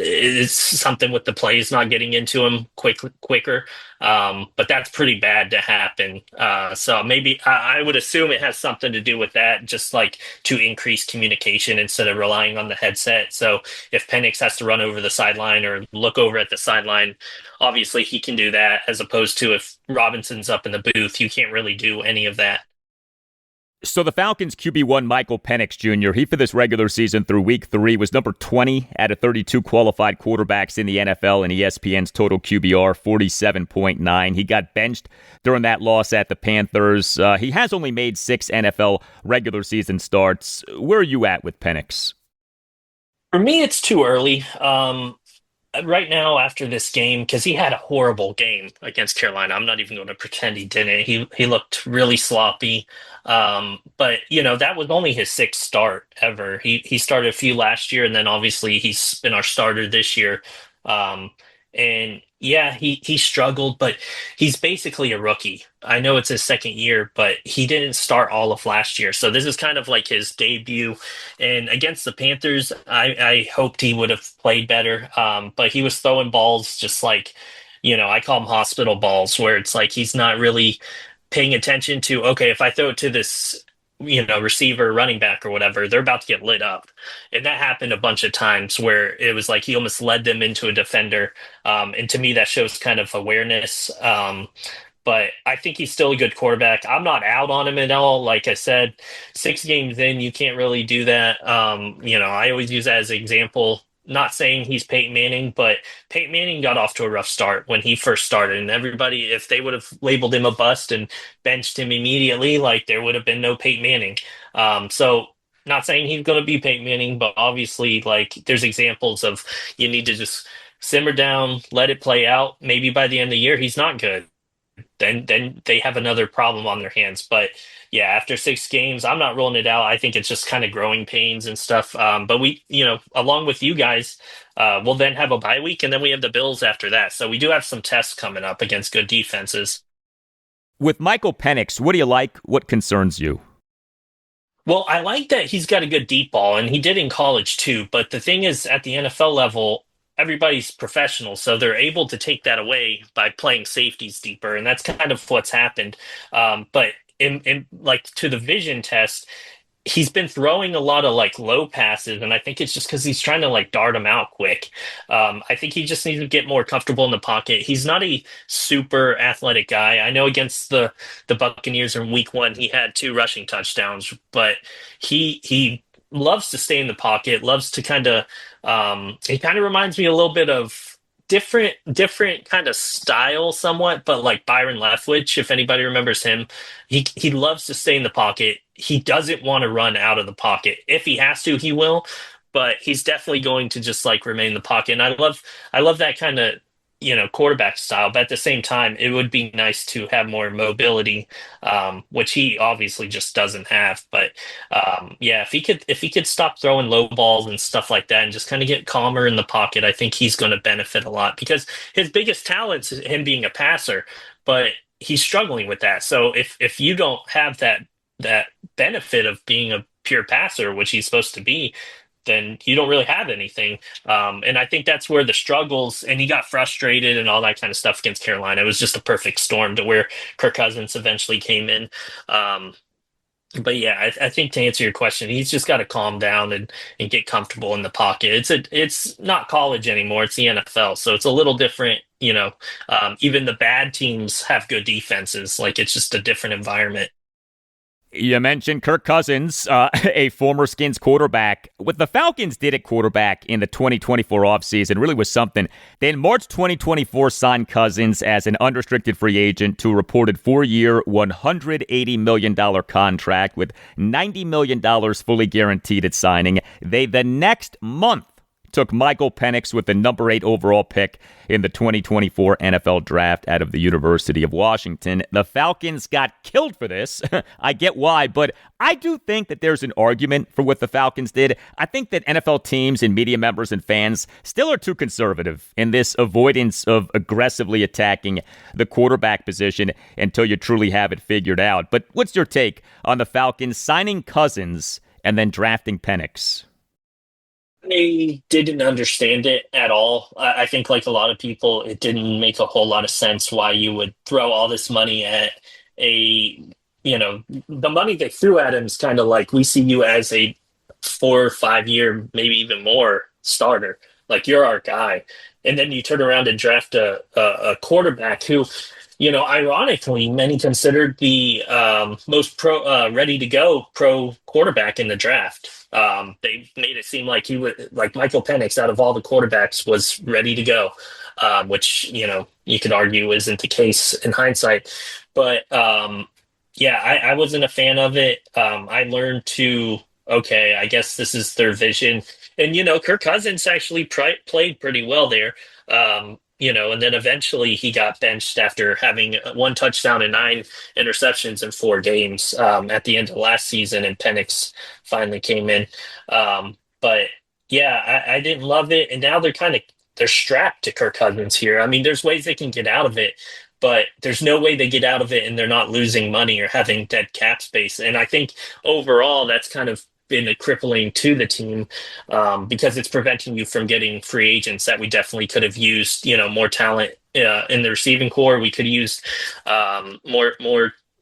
It's something with the plays not getting into him quicker. But that's pretty bad to happen. So maybe I would assume it has something to do with that, just like to increase communication instead of relying on the headset. So if Penix has to run over the sideline or look over at the sideline, obviously he can do that, as opposed to if Robinson's up in the booth, you can't really do any of that. So the Falcons QB1 Michael Penix Jr., he for this regular season through week 3 was number 20 out of 32 qualified quarterbacks in the NFL in ESPN's total QBR, 47.9. He got benched during that loss at the Panthers. He has only made 6 NFL regular season starts. Where are you at with Penix? For me, it's too early. Right now, after this game, because he had a horrible game against Carolina, I'm not even going to pretend he didn't. He looked really sloppy. But that was only his 6th start ever. He started a few last year, and then obviously he's been our starter this year. And yeah, he struggled, but he's basically a rookie. I know it's his 2nd year, but he didn't start all of last year. So this is kind of like his debut. And against the Panthers, I hoped he would have played better. But he was throwing balls just like, I call them hospital balls, where it's like he's not really paying attention to, okay, if I throw it to this receiver, running back or whatever, they're about to get lit up. And that happened a bunch of times where it was like he almost led them into a defender. And to me, that shows kind of awareness. But I think he's still a good quarterback. I'm not out on him at all. Like I said, 6 games in, you can't really do that. I always use that as an example. Not saying he's Peyton Manning, but Peyton Manning got off to a rough start when he first started. And everybody, if they would have labeled him a bust and benched him immediately, like there would have been no Peyton Manning. So Not saying he's going to be Peyton Manning, but obviously, like, there's examples of you need to just simmer down, let it play out. Maybe by the end of the year, he's not good. Then they have another problem on their hands. But yeah, after 6 games, I'm not ruling it out. I think it's just kind of growing pains and stuff. But we, along with you guys, we'll then have a bye week, and then we have the Bills after that. So we do have some tests coming up against good defenses. With Michael Penix, what do you like? What concerns you? Well, I like that he's got a good deep ball, and he did in college too. But the thing is, at the NFL level, everybody's professional, so they're able to take that away by playing safeties deeper, and that's kind of what's happened. But in like to the vision test, he's been throwing a lot of like low passes, and I think it's just because he's trying to like dart them out quick. I think he just needs to get more comfortable in the pocket. He's not a super athletic guy. I know against the Buccaneers in Week 1, he had 2 rushing touchdowns, but he loves to stay in the pocket. Loves to kind of. It kind of reminds me a little bit of different kind of style somewhat, but like Byron Leftwich, if anybody remembers him, he loves to stay in the pocket. He doesn't want to run out of the pocket. If he has to, he will, but he's definitely going to just like remain in the pocket. And I love that kind of, quarterback style, but at the same time, it would be nice to have more mobility, which he obviously just doesn't have. But yeah, if he could stop throwing low balls and stuff like that and just kind of get calmer in the pocket, I think he's going to benefit a lot, because his biggest talent is him being a passer, but he's struggling with that. So if you don't have that benefit of being a pure passer, which he's supposed to be, then you don't really have anything. And I think that's where the struggles, and he got frustrated and all that kind of stuff against Carolina. It was just a perfect storm to where Kirk Cousins eventually came in. But yeah, I think to answer your question, he's just got to calm down and get comfortable in the pocket. It's not college anymore. It's the NFL. So it's a little different, even the bad teams have good defenses. Like, it's just a different environment. You mentioned Kirk Cousins, a former Skins quarterback. What the Falcons did at quarterback in the 2024 offseason really was something. They, in March 2024, signed Cousins as an unrestricted free agent to a reported 4-year, $180 million contract with $90 million fully guaranteed at signing. They, the next month, took Michael Penix with the number 8 overall pick in the 2024 NFL Draft out of the University of Washington. The Falcons got killed for this. I get why, but I do think that there's an argument for what the Falcons did. I think that NFL teams and media members and fans still are too conservative in this avoidance of aggressively attacking the quarterback position until you truly have it figured out. But what's your take on the Falcons signing Cousins and then drafting Penix? I didn't understand it at all. I think, like a lot of people, it didn't make a whole lot of sense why you would throw all this money at the money they threw at him is kind of like, we see you as a 4 or 5 year, maybe even more starter. Like, you're our guy. And then you turn around and draft a quarterback who, ironically, many considered the most ready to go pro quarterback in the draft. They made it seem like he would, like Michael Penix, out of all the quarterbacks, was ready to go, which, you could argue isn't the case in hindsight. But yeah, I wasn't a fan of it. I learned okay, I guess this is their vision. And, Kirk Cousins actually played pretty well there. And then eventually he got benched after having 1 touchdown and 9 interceptions in 4 games at the end of last season, and Penix finally came in. But yeah, I didn't love it. And now they're strapped to Kirk Cousins here. I mean, there's ways they can get out of it, but there's no way they get out of it and they're not losing money or having dead cap space. And I think overall that's kind of been a crippling to the team because it's preventing you from getting free agents that we definitely could have used, more talent in the receiving core. We could have used more,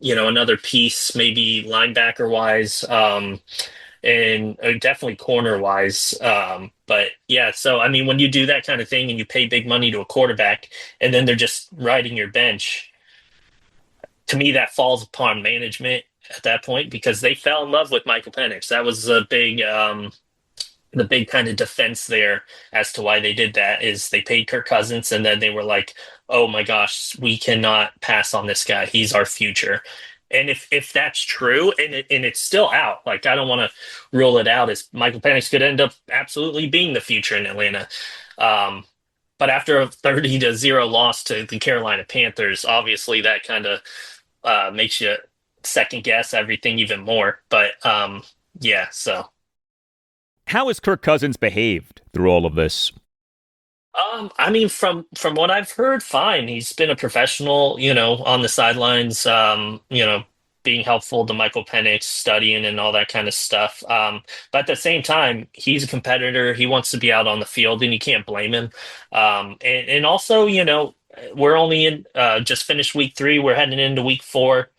another piece, maybe linebacker wise, and definitely corner wise. But yeah, so I mean, when you do that kind of thing and you pay big money to a quarterback and then they're just riding your bench, to me, that falls upon management at that point, because they fell in love with Michael Penix. That was the big kind of defense there as to why they did that, is they paid Kirk Cousins and then they were like, oh my gosh, we cannot pass on this guy. He's our future. And if that's true, and it's still out, like I don't want to rule it out, as Michael Penix could end up absolutely being the future in Atlanta. Um, but after a 30-0 loss to the Carolina Panthers, obviously that kind of makes you second guess everything even more. But yeah, so. How has Kirk Cousins behaved through all of this? I mean, from what I've heard, fine. He's been a professional, on the sidelines, being helpful to Michael Penix, studying and all that kind of stuff. But at the same time, he's a competitor. He wants to be out on the field, and you can't blame him. And also, we're only in just finished week 3. We're heading into week 4.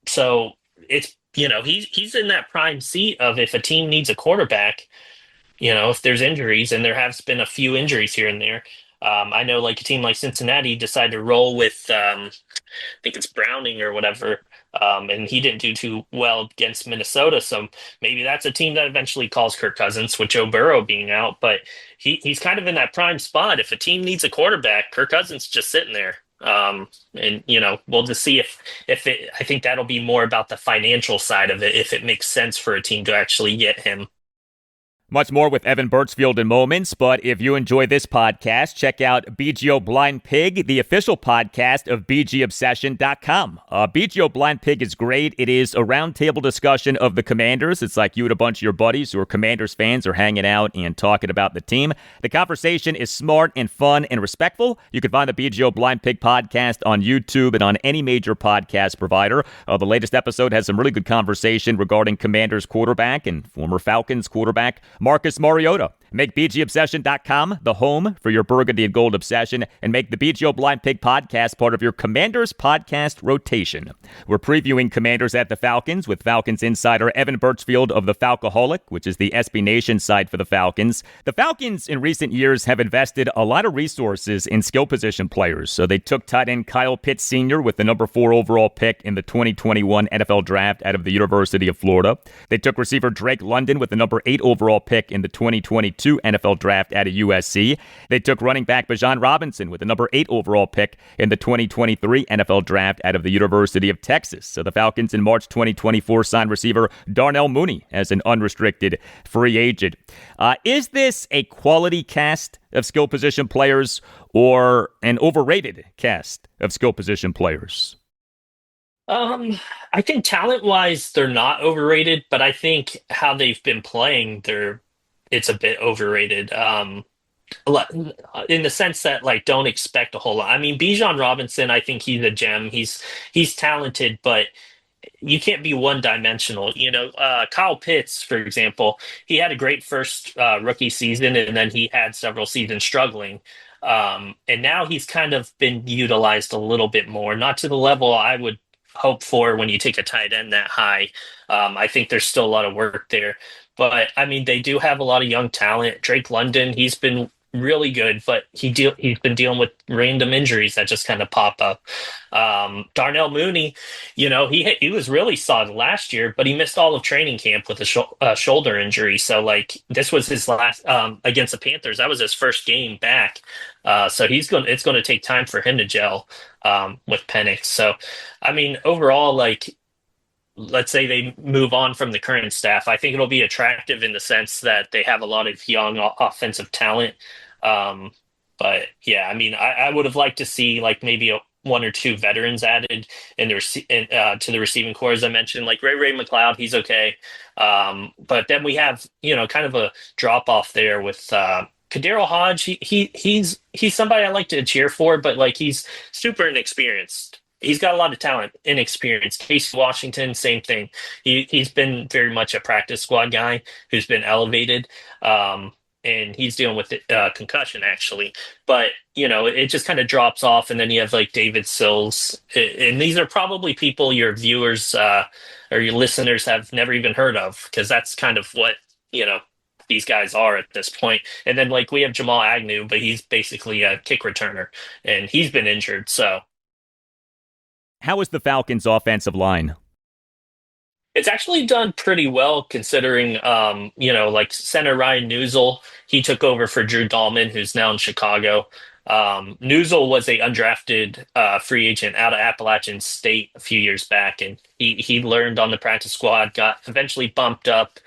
So it's he's in that prime seat of, if a team needs a quarterback, if there's injuries, and there has been a few injuries here and there. I know like a team like Cincinnati decided to roll with, I think it's Browning or whatever, and he didn't do too well against Minnesota. So maybe that's a team that eventually calls Kirk Cousins, with Joe Burrow being out. But he's kind of in that prime spot. If a team needs a quarterback, Kirk Cousins is just sitting there. And we'll just see if it, I think that'll be more about the financial side of it, if it makes sense for a team to actually get him. Much more with Evan Birchfield in moments, but if you enjoy this podcast, check out BGO Blind Pig, the official podcast of BGObsession.com. BGO Blind Pig is great. It is a roundtable discussion of the Commanders. It's like you and a bunch of your buddies who are Commanders fans are hanging out and talking about the team. The conversation is smart and fun and respectful. You can find the BGO Blind Pig podcast on YouTube and on any major podcast provider. The latest episode has some really good conversation regarding Commanders quarterback and former Falcons quarterback Marcus Mariota. Make BGObsession.com the home for your burgundy and gold obsession, and make the BGO Blind Pig podcast part of your Commanders podcast rotation. We're previewing Commanders at the Falcons with Falcons insider Evan Birchfield of the Falcoholic, which is the SB Nation site for the Falcons. The Falcons in recent years have invested a lot of resources in skill position players. So they took tight end Kyle Pitts Sr. with the number 4 overall pick in the 2021 NFL Draft out of the University of Florida. They took receiver Drake London with the number 8 overall pick in the 2022 NFL Draft out of USC. They took running back Bijan Robinson with the number 8 overall pick in the 2023 NFL Draft out of the University of Texas. So the Falcons in March 2024 signed receiver Darnell Mooney as an unrestricted free agent. Is this a quality cast of skill position players or an overrated cast of skill position players? I think talent-wise, they're not overrated, but I think how they've been playing, it's a bit overrated. In the sense that, like, don't expect a whole lot. I mean, Bijan Robinson, I think he's a gem. He's talented, but you can't be one-dimensional. Kyle Pitts, for example, he had a great first rookie season, and then he had several seasons struggling. And now he's kind of been utilized a little bit more, not to the level I would hope for when you take a tight end that high. I think there's still a lot of work there. But, I mean, they do have a lot of young talent. Drake London, he's been really good, but he's been dealing with random injuries that just kind of pop up. Darnell Mooney, he was really solid last year, but he missed all of training camp with a shoulder injury. So, like, this was his last against the Panthers. That was his first game back. So it's going to take time for him to gel with Penix. So, I mean, overall, like, let's say they move on from the current staff, I think it'll be attractive in the sense that they have a lot of young offensive talent. But yeah, I mean, I would have liked to see like maybe 1 or 2 veterans added to the receiving corps, as I mentioned, like Ray McLeod. He's okay. But then we have, kind of a drop off there with Kaderil Hodge. He's somebody I like to cheer for, but like he's super inexperienced. He's got a lot of talent and experience. Casey Washington, same thing. He's been very much a practice squad guy who's been elevated, and he's dealing with concussion, actually. But, it just kind of drops off, and then you have, like, David Sills. And these are probably people your viewers or your listeners have never even heard of, because that's kind of what, these guys are at this point. And then, like, we have Jamal Agnew, but he's basically a kick returner, and he's been injured, so... How is the Falcons' offensive line? It's actually done pretty well considering, like center Ryan Newsel, he took over for Drew Dahlman, who's now in Chicago. Newsel was a undrafted free agent out of Appalachian State a few years back, and he learned on the practice squad, got eventually bumped up,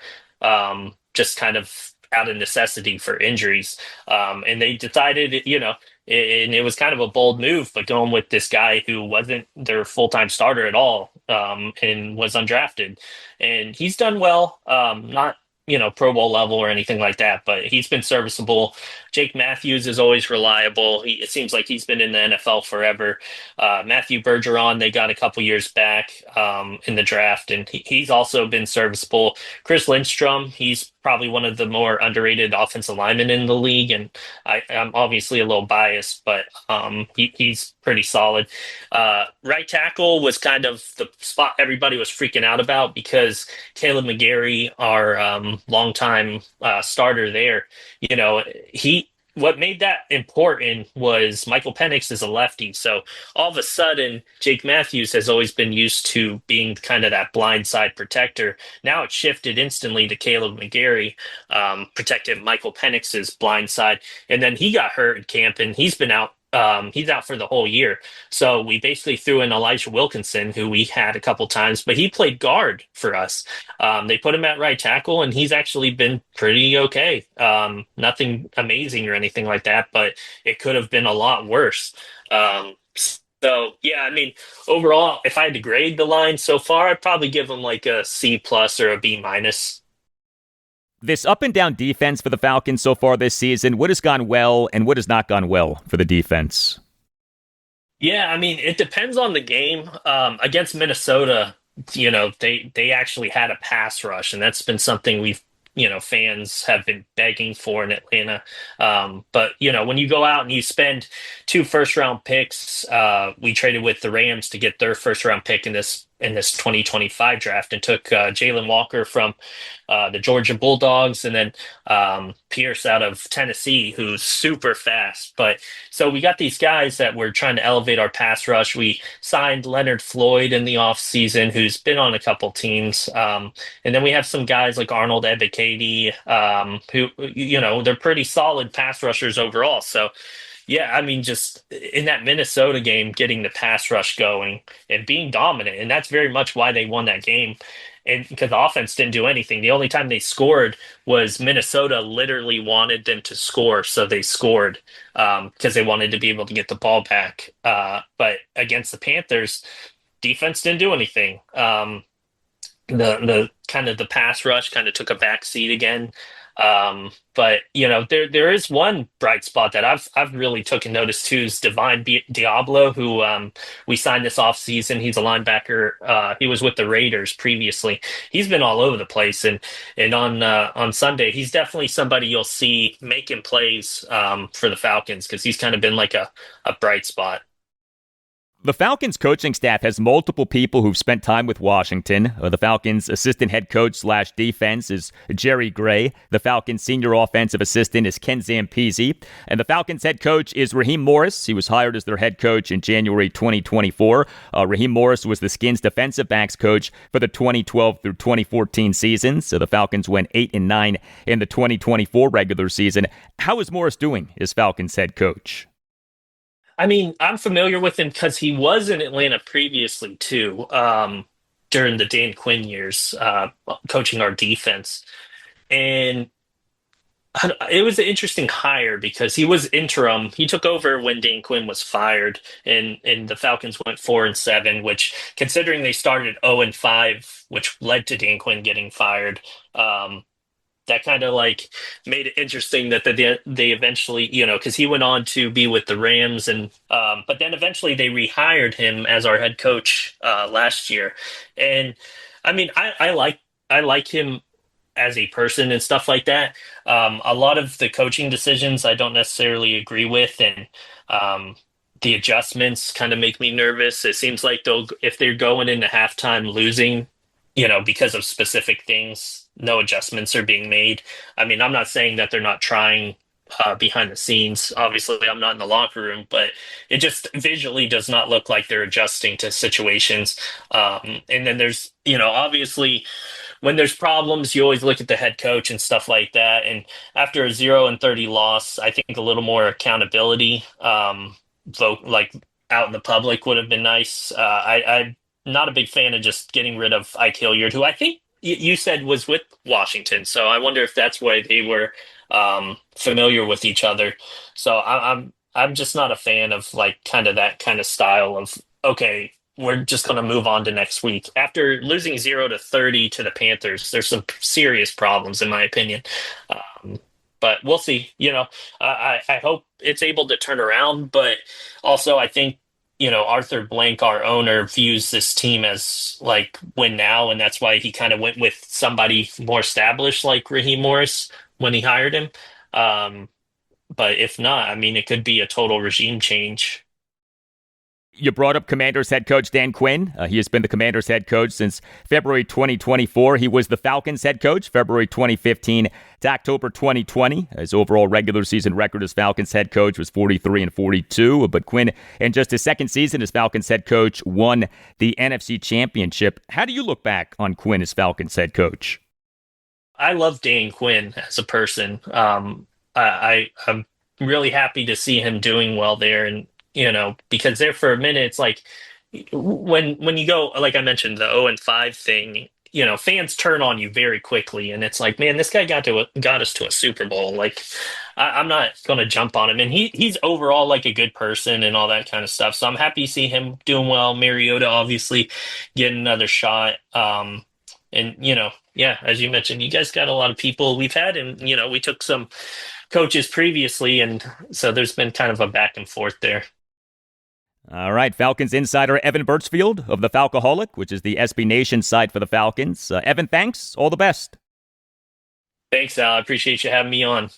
just kind of out of necessity for injuries. And they decided, and it was kind of a bold move, but going with this guy who wasn't their full-time starter at all, and was undrafted. And he's done well, not Pro Bowl level or anything like that, but he's been serviceable. Jake Matthews is always reliable. It seems like he's been in the NFL forever. Matthew Bergeron, they got a couple years back in the draft, and he's also been serviceable. Chris Lindstrom, he's probably one of the more underrated offensive linemen in the league, and I'm obviously a little biased, but he's pretty solid. Right tackle was kind of the spot everybody was freaking out about because Caleb McGarry, our longtime starter there, what made that important was Michael Penix is a lefty. So all of a sudden, Jake Matthews has always been used to being kind of that blindside protector. Now it shifted instantly to Caleb McGarry, protecting Michael Penix's blind side. And then he got hurt in camp, and he's been out. He's out for the whole year. So we basically threw in Elijah Wilkinson, who we had a couple times, but he played guard for us. They put him at right tackle, and he's actually been pretty okay. Nothing amazing or anything like that, but it could have been a lot worse. So, yeah, I mean, overall, if I had to grade the line so far, I'd probably give them like a C+ or a B-. This up and down defense for the Falcons so far this season, what has gone well and what has not gone well for the defense? Yeah, I mean, it depends on the game. Against Minnesota, they actually had a pass rush, and that's been something fans have been begging for in Atlanta. But when you go out and you spend 2 first-round picks, we traded with the Rams to get their first-round pick in this 2025 draft and took Jalen Walker from the Georgia Bulldogs, and then Pierce out of Tennessee, who's super fast. But so we got these guys that we're trying to elevate our pass rush. We signed Leonard Floyd in the offseason, who's been on a couple teams. And then we have some guys like Arnold Ebiketie, who, they're pretty solid pass rushers overall. So, yeah, I mean, just in that Minnesota game, getting the pass rush going and being dominant. And that's very much why they won that game. And because the offense didn't do anything. The only time they scored was Minnesota literally wanted them to score. So they scored because they wanted to be able to get the ball back. But against the Panthers, defense didn't do anything. The kind of the pass rush kind of took a back seat again. But there is one bright spot that I've really taken notice to is Divine Diablo, who we signed this offseason. He's a linebacker. He was with the Raiders previously. He's been all over the place, and on Sunday he's definitely somebody you'll see making plays for the Falcons, because he's kind of been like a bright spot. The Falcons coaching staff has multiple people who've spent time with Washington. The Falcons assistant head coach / defense is Jerry Gray. The Falcons senior offensive assistant is Ken Zampese. And the Falcons head coach is Raheem Morris. He was hired as their head coach in January 2024. Raheem Morris was the Skins defensive backs coach for the 2012 through 2014 season. So the Falcons went 8-9 in the 2024 regular season. How is Morris doing as Falcons head coach? I mean, I'm familiar with him because he was in Atlanta previously, too, during the Dan Quinn years, coaching our defense. And it was an interesting hire because he was interim. He took over when Dan Quinn was fired, and the Falcons went 4-7, which, considering they started 0-5, which led to Dan Quinn getting fired, that kind of like made it interesting that they eventually, because he went on to be with the Rams, and but then eventually they rehired him as our head coach last year. And I mean, I like him as a person and stuff like that. A lot of the coaching decisions I don't necessarily agree with, and the adjustments kind of make me nervous. It seems like if they're going into halftime losing, because of specific things, no adjustments are being made. I mean, I'm not saying that they're not trying behind the scenes. Obviously, I'm not in the locker room, but it just visually does not look like they're adjusting to situations. And then there's, obviously when there's problems, you always look at the head coach and stuff like that. And after a 0-30 loss, I think a little more accountability, vote like out in the public would have been nice. I'm not a big fan of just getting rid of Ike Hilliard, who I think you said was with Washington. So I wonder if that's why they were familiar with each other. So I'm just not a fan of like kind of that kind of style of, okay, we're just going to move on to next week. After losing 0-30 to the Panthers, there's some serious problems in my opinion. But we'll see. I hope it's able to turn around, but also I think, Arthur Blank, our owner, views this team as like win now, and that's why he kind of went with somebody more established like Raheem Morris when he hired him. But if not, I mean, it could be a total regime change. You brought up Commanders head coach Dan Quinn. He has been the Commanders head coach since February 2024. He was the Falcons head coach February 2015 to October 2020. His overall regular season record as Falcons head coach was 43-42. But Quinn, in just his second season as Falcons head coach, won the NFC Championship. How do you look back on Quinn as Falcons head coach? I love Dan Quinn as a person. I'm really happy to see him doing well there, and because there for a minute, it's like when you go, like I mentioned, the 0-5 thing, fans turn on you very quickly. And it's like, man, this guy got us to a Super Bowl. Like, I'm not going to jump on him. And he's overall like a good person and all that kind of stuff. So I'm happy to see him doing well. Mariota, obviously, getting another shot. And, yeah, as you mentioned, you guys got a lot of people we've had. And, we took some coaches previously. And so there's been kind of a back and forth there. All right, Falcons insider Evan Birchfield of the Falcoholic, which is the SB Nation site for the Falcons. Evan, thanks. All the best. Thanks, Al. I appreciate you having me on.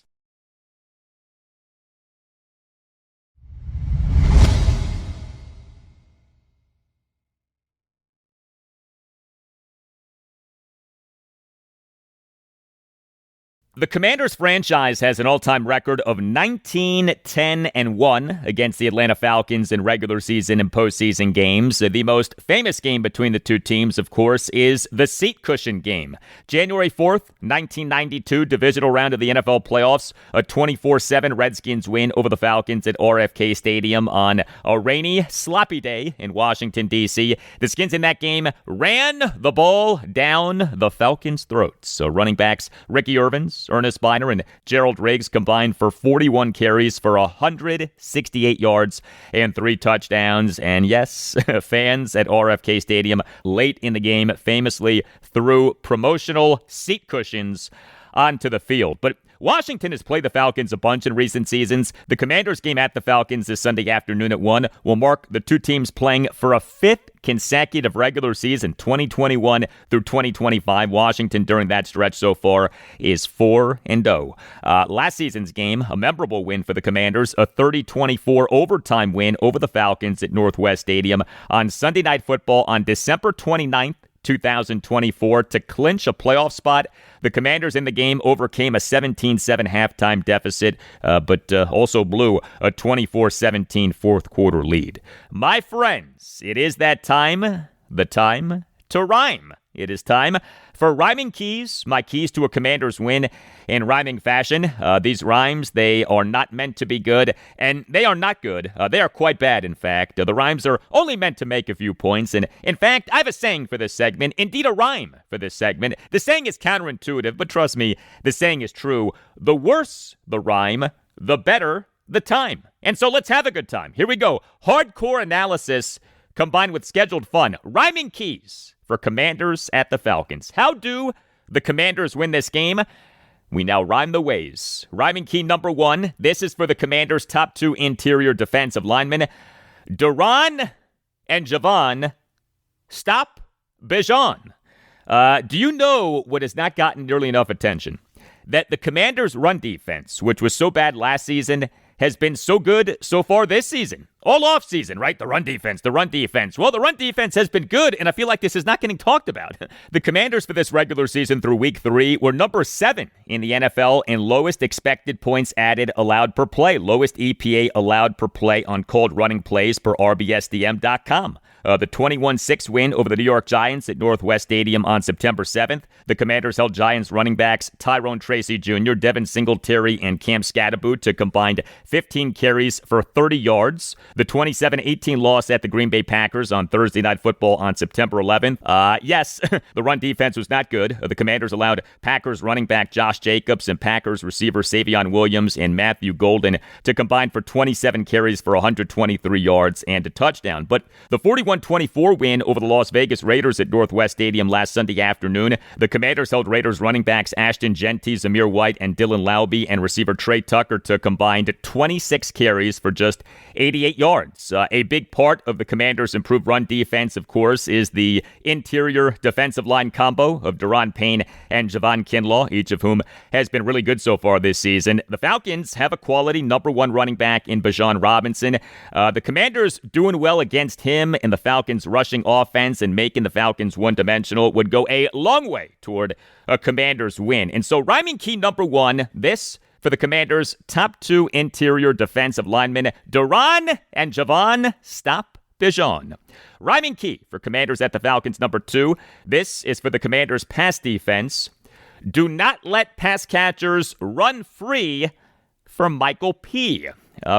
The Commanders franchise has an all-time record of 19-10-1 against the Atlanta Falcons in regular season and postseason games. The most famous game between the two teams, of course, is the seat cushion game. January 4th, 1992, divisional round of the NFL playoffs, a 24-7 Redskins win over the Falcons at RFK Stadium on a rainy, sloppy day in Washington, D.C. The Skins in that game ran the ball down the Falcons' throats. So running backs Ricky Irvins, Ernest Biner, and Gerald Riggs combined for 41 carries for 168 yards and 3 touchdowns. And yes, fans at RFK Stadium late in the game famously threw promotional seat cushions onto the field. But Washington has played the Falcons a bunch in recent seasons. The Commanders game at the Falcons this Sunday afternoon at 1 will mark the two teams playing for a 5th consecutive regular season, 2021 through 2025. Washington during that stretch so far is 4-0. Last season's game, a memorable win for the Commanders, a 30-24 overtime win over the Falcons at Northwest Stadium on Sunday Night Football on December 29th. 2024 to clinch a playoff spot. The Commanders in the game overcame a 17-7 halftime deficit, but also blew a 24-17 fourth quarter lead. My friends, it is that time, the time to rhyme. It is time for Rhyming Keys, my keys to a Commanders win in rhyming fashion. These rhymes, they are not meant to be good, and they are not good. They are quite bad, in fact. The rhymes are only meant to make a few points, and in fact, I have a saying for this segment, indeed a rhyme for this segment. The saying is counterintuitive, but trust me, the saying is true. The worse the rhyme, the better the time. And so let's have a good time. Here we go. Hardcore analysis combined with scheduled fun. Rhyming Keys for Commanders at the Falcons. How do the Commanders win this game? We now rhyme the ways. Rhyming key number 1. This is for the Commanders' top 2 interior defensive linemen. Duran and Javon stop Bijan. Do you know what has not gotten nearly enough attention? That the Commanders' run defense, which was so bad last season, has been so good so far this season. All offseason, right? The run defense. Well, the run defense has been good, and I feel like this is not getting talked about. The Commanders for this regular season through week 3 were number 7 in the NFL in lowest expected points added allowed per play, lowest EPA allowed per play on called running plays per RBSDM.com. The 21-6 win over the New York Giants at Northwest Stadium on September 7th. The Commanders held Giants running backs Tyrone Tracy Jr., Devin Singletary, and Cam Scatterboot to combined 15 carries for 30 yards. The 27-18 loss at the Green Bay Packers on Thursday Night Football on September 11th. Yes, the run defense was not good. The Commanders allowed Packers running back Josh Jacobs and Packers receiver Savion Williams and Matthew Golden to combine for 27 carries for 123 yards and a touchdown. But the 41-24 win over the Las Vegas Raiders at Northwest Stadium last Sunday afternoon, the Commanders held Raiders running backs Ashton Genty, Zamir White, and Dylan Laube and receiver Trey Tucker to combined 26 carries for just 88 yards. A big part of the Commanders' improved run defense, of course, is the interior defensive line combo of Daron Payne and Javon Kinlaw, each of whom has been really good so far this season. The Falcons have a quality number one running back in Bijan Robinson. The Commanders doing well against him, and the Falcons' rushing offense and making the Falcons one-dimensional would go a long way toward a Commanders win. And so rhyming key number one, this for the Commanders' top two interior defensive linemen, Daron and Javon Stop Bijan. Rhyming key for Commanders at the Falcons number two, this is for the Commanders' pass defense. Do not let pass catchers run free for Michael P.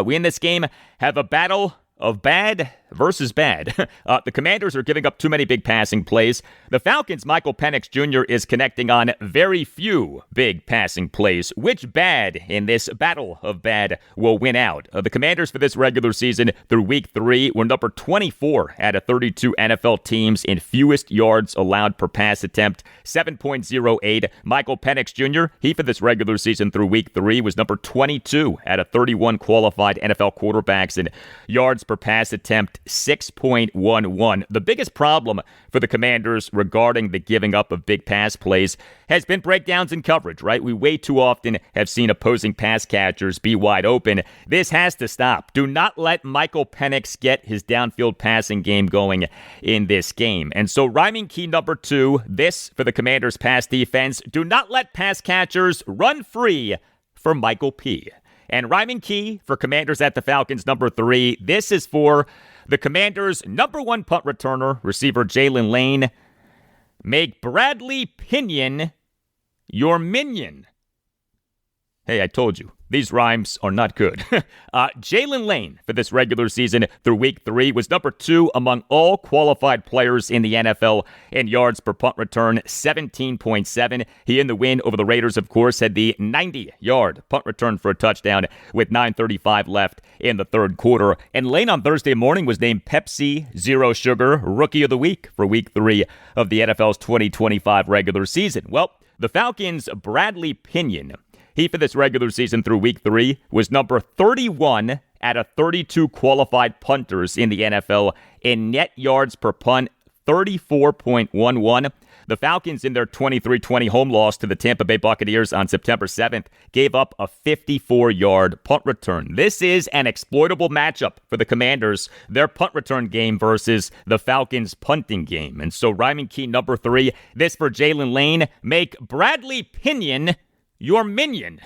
We in this game have a battle of bad versus bad. The Commanders are giving up too many big passing plays. The Falcons' Michael Penix Jr. is connecting on very few big passing plays. Which bad in this battle of bad will win out? The Commanders for this regular season through week 3 were number 24 out of 32 NFL teams in fewest yards allowed per pass attempt, 7.08. Michael Penix Jr., he for this regular season through week 3 was number 22 out of 31 qualified NFL quarterbacks in yards per pass attempt, 6.11. The biggest problem for the Commanders regarding the giving up of big pass plays has been breakdowns in coverage, right? We way too often have seen opposing pass catchers be wide open. This has to stop. Do not let Michael Penix get his downfield passing game going in this game. And so rhyming key number 2, this for the Commanders' pass defense. Do not let pass catchers run free for Michael P. And rhyming key for Commanders at the Falcons number 3. This is for the Commanders' number 1 punt returner, receiver Jalen Lane. Make Bradley Pinion your minion. Hey, I told you. These rhymes are not good. Jalen Lane for this regular season through week 3 was number 2 among all qualified players in the NFL in yards per punt return, 17.7. He in the win over the Raiders, of course, had the 90-yard punt return for a touchdown with 9:35 left in the third quarter. And Lane on Thursday morning was named Pepsi Zero Sugar Rookie of the Week for week 3 of the NFL's 2025 regular season. Well, the Falcons' Bradley Pinion, he, for this regular season through week 3, was number 31 out of 32 qualified punters in the NFL in net yards per punt, 34.11. The Falcons, in their 23-20 home loss to the Tampa Bay Buccaneers on September 7th, gave up a 54-yard punt return. This is an exploitable matchup for the Commanders, their punt return game versus the Falcons' punting game. And so rhyming key number 3, this for Jalen Lane, make Bradley Pinion your minion.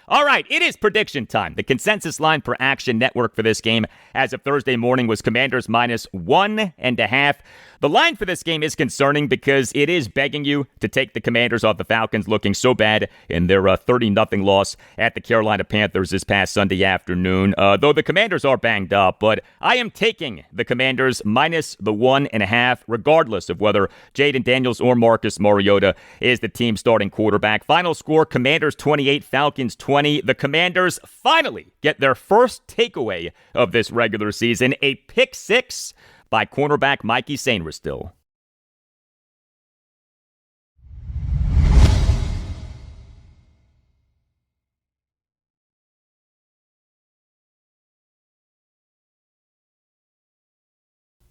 All right, it is prediction time. The consensus line per Action Network for this game as of Thursday morning was Commanders minus 1.5. The line for this game is concerning because it is begging you to take the Commanders off the Falcons looking so bad in their 30-0 loss at the Carolina Panthers this past Sunday afternoon. Though the Commanders are banged up, but I am taking the Commanders minus the 1.5, regardless of whether Jayden Daniels or Marcus Mariota is the team's starting quarterback. Final score, Commanders 28, Falcons 20. The Commanders finally get their first takeaway of this regular season, a pick 6 by cornerback Mikey Sainristil.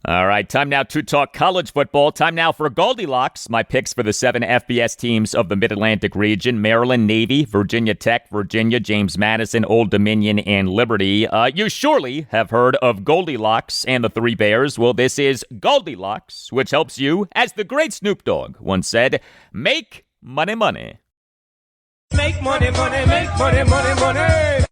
All right, time now to talk college football. Time now for GaldiLocks. My picks for the 7 FBS teams of the Mid-Atlantic region: Maryland, Navy, Virginia Tech, Virginia, James Madison, Old Dominion, and Liberty. You surely have heard of GaldiLocks and the Three Bears. Well, this is GaldiLocks, which helps you, as the great Snoop Dogg once said, make money, money. Make money, money, make money, money, money.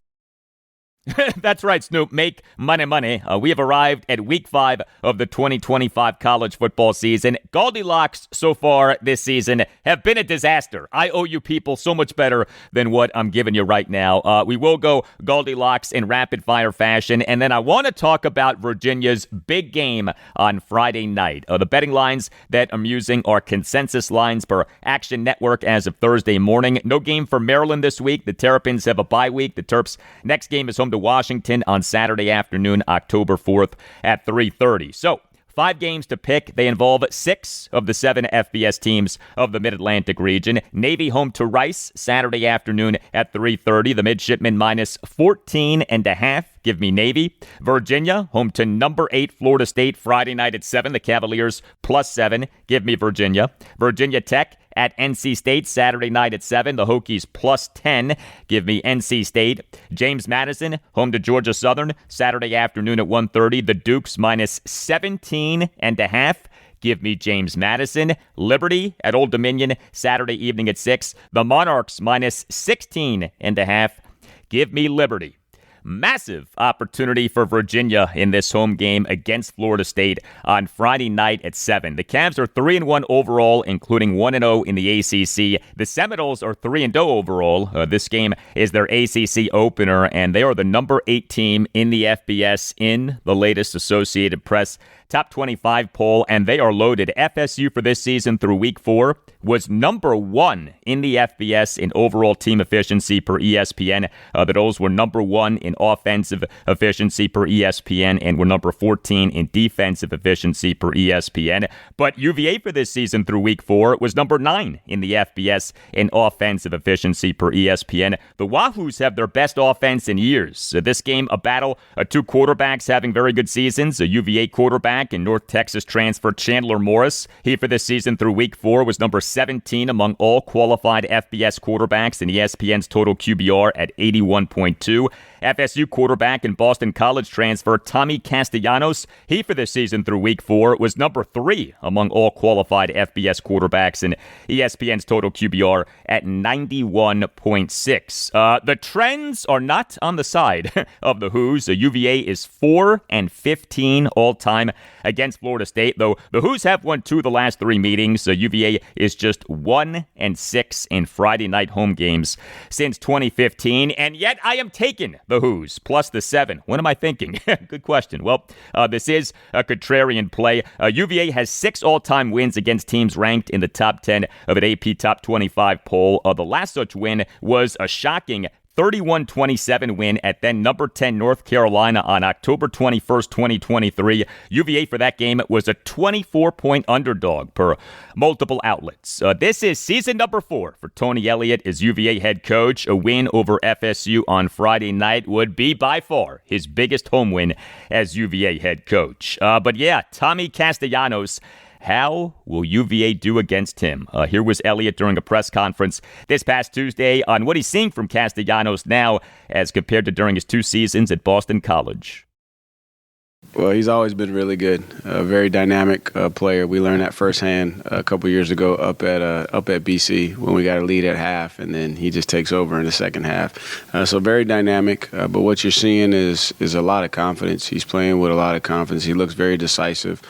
That's right, Snoop. Make money. We have arrived at week 5 of the 2025 college football season. GaldiLocks so far this season have been a disaster. I owe you people so much better than what I'm giving you right now. We will go GaldiLocks in rapid fire fashion, and then I want to talk about Virginia's big game on Friday night. The betting lines that I'm using are consensus lines per Action Network as of Thursday morning. No game for Maryland this week. The Terrapins have a bye week. The Terps' next game is home to Washington on Saturday afternoon, October 4th at 3:30. So, 5 games to pick. They involve 6 of the 7 FBS teams of the Mid-Atlantic region. Navy home to Rice Saturday afternoon at 3:30. The Midshipmen minus 14.5. Give me Navy. Virginia home to number 8 Florida State Friday night at 7. The Cavaliers plus 7. Give me Virginia. Virginia Tech at NC State Saturday night at 7. The Hokies plus 10. Give me NC State. James Madison home to Georgia Southern Saturday afternoon at 1:30. The Dukes minus 17.5. Give me James Madison. Liberty at Old Dominion Saturday evening at 6. The Monarchs minus 16.5. Give me Liberty. Massive opportunity for Virginia in this home game against Florida State on Friday night at 7. The Cavs are 3-1 overall, including 1-0 in the ACC. The Seminoles are 3-0 overall. This game is their ACC opener, and they are the number 8 team in the FBS in the latest Associated Press Top 25 poll, and they are loaded. FSU for this season through week 4 was number 1 in the FBS in overall team efficiency per ESPN. The Noles were number 1 in offensive efficiency per ESPN and were number 14 in defensive efficiency per ESPN. But UVA for this season through week 4 was number 9 in the FBS in offensive efficiency per ESPN. The Wahoos have their best offense in years. This game, a battle of 2 quarterbacks having very good seasons. A UVA quarterback and North Texas transfer Chandler Morris. He for this season through week 4 was number 17 among all qualified FBS quarterbacks in ESPN's total QBR at 81.2. FSU quarterback and Boston College transfer Tommy Castellanos. He for this season through week 4 was number 3 among all qualified FBS quarterbacks in ESPN's total QBR at 91.6. The trends are not on the side of the Hoos. UVA is 4-15 all-time against Florida State, though the Hoos have won 2 of the last 3 meetings. UVA is just 1-6 in Friday night home games since 2015, and yet I am taking the Hoos plus the 7. What am I thinking? Good question. Well, this is a contrarian play. UVA has 6 all-time wins against teams ranked in the top 10 of an AP Top 25 poll. The last such win was a shocking 31-27 win at then number 10 North Carolina on October 21st, 2023. UVA for that game was a 24-point underdog per multiple outlets. This is season number 4 for Tony Elliott as UVA head coach. A win over FSU on Friday night would be by far his biggest home win as UVA head coach. But yeah, Tommy Castellanos, how will UVA do against him? Here was Elliott during a press conference this past Tuesday on what he's seeing from Castellanos now as compared to during his 2 seasons at Boston College. Well, he's always been really good. A very dynamic player. We learned that firsthand a couple years ago up at BC when we got a lead at half, and then he just takes over in the second half. So very dynamic. But what you're seeing is a lot of confidence. He's playing with a lot of confidence. He looks very decisive.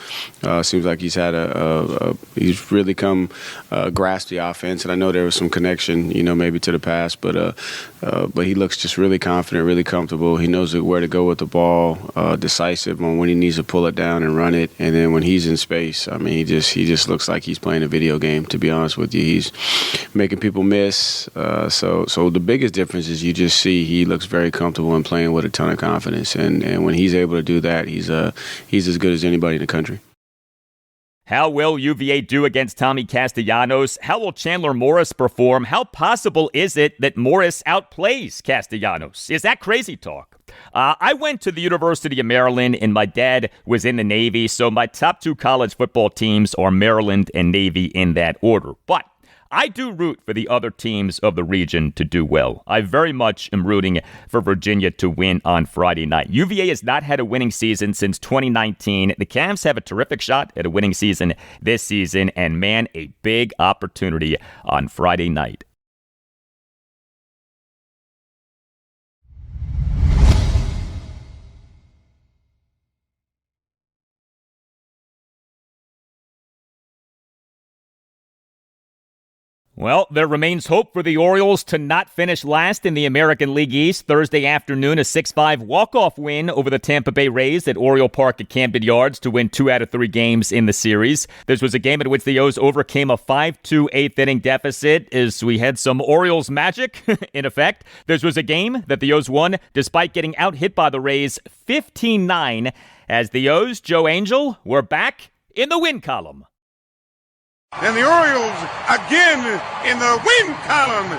Seems like he's had he's really come grasp the offense. And I know there was some connection, maybe to the past, but he looks just really confident, really comfortable. He knows where to go with the ball, decisive on when he needs to pull it down and run it. And then when he's in space, I mean, he just looks like he's playing a video game, to be honest with you. He's making people miss. So the biggest difference is you just see he looks very comfortable and playing with a ton of confidence. And when he's able to do that, he's as good as anybody in the country. How will UVA do against Tommy Castellanos? How will Chandler Morris perform? How possible is it that Morris outplays Castellanos? Is that crazy talk? I went to the University of Maryland, and my dad was in the Navy, so my top 2 college football teams are Maryland and Navy in that order. But I do root for the other teams of the region to do well. I very much am rooting for Virginia to win on Friday night. UVA has not had a winning season since 2019. The Cavs have a terrific shot at a winning season this season, and man, a big opportunity on Friday night. Well, there remains hope for the Orioles to not finish last in the American League East. Thursday afternoon, a 6-5 walk-off win over the Tampa Bay Rays at Oriole Park at Camden Yards to win 2 out of 3 games in the series. This was a game in which the O's overcame a 5-2 eighth-inning deficit as we had some Orioles magic in effect. This was a game that the O's won despite getting out-hit by the Rays 15-9 as the O's, Joe Angel, were back in the win column. And the Orioles again in the win column.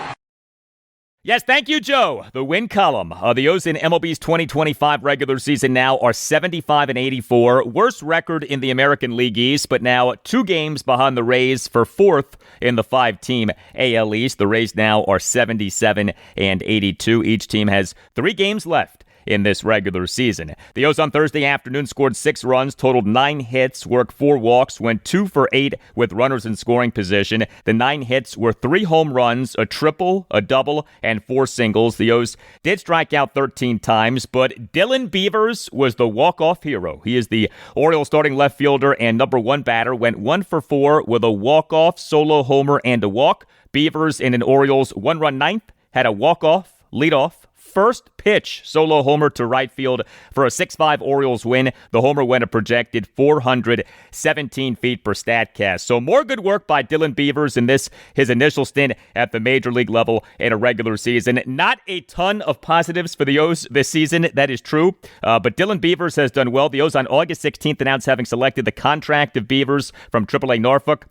Yes, thank you, Joe. The win column. The O's in MLB's 2025 regular season now are 75-84. Worst record in the American League East, but now 2 games behind the Rays for 4th in the 5-team AL East. The Rays now are 77-82. Each team has 3 games left in this regular season. The O's on Thursday afternoon scored 6 runs, totaled 9 hits, worked 4 walks, went 2 for 8 with runners in scoring position. The 9 hits were 3 home runs, a triple, a double, and 4 singles. The O's did strike out 13 times, but Dylan Beavers was the walk-off hero. He is the Orioles starting left fielder and number 1 batter, went 1 for 4 with a walk-off, solo homer, and a walk. Beavers in an Orioles 1-run ninth had a walk-off, lead-off, first pitch solo homer to right field for a 6-5 Orioles win. The homer went a projected 417 feet per Statcast. So more good work by Dylan Beavers in this, his initial stint at the major league level in a regular season. Not a ton of positives for the O's this season, that is true. But Dylan Beavers has done well. The O's on August 16th announced having selected the contract of Beavers from AAA Norfolk.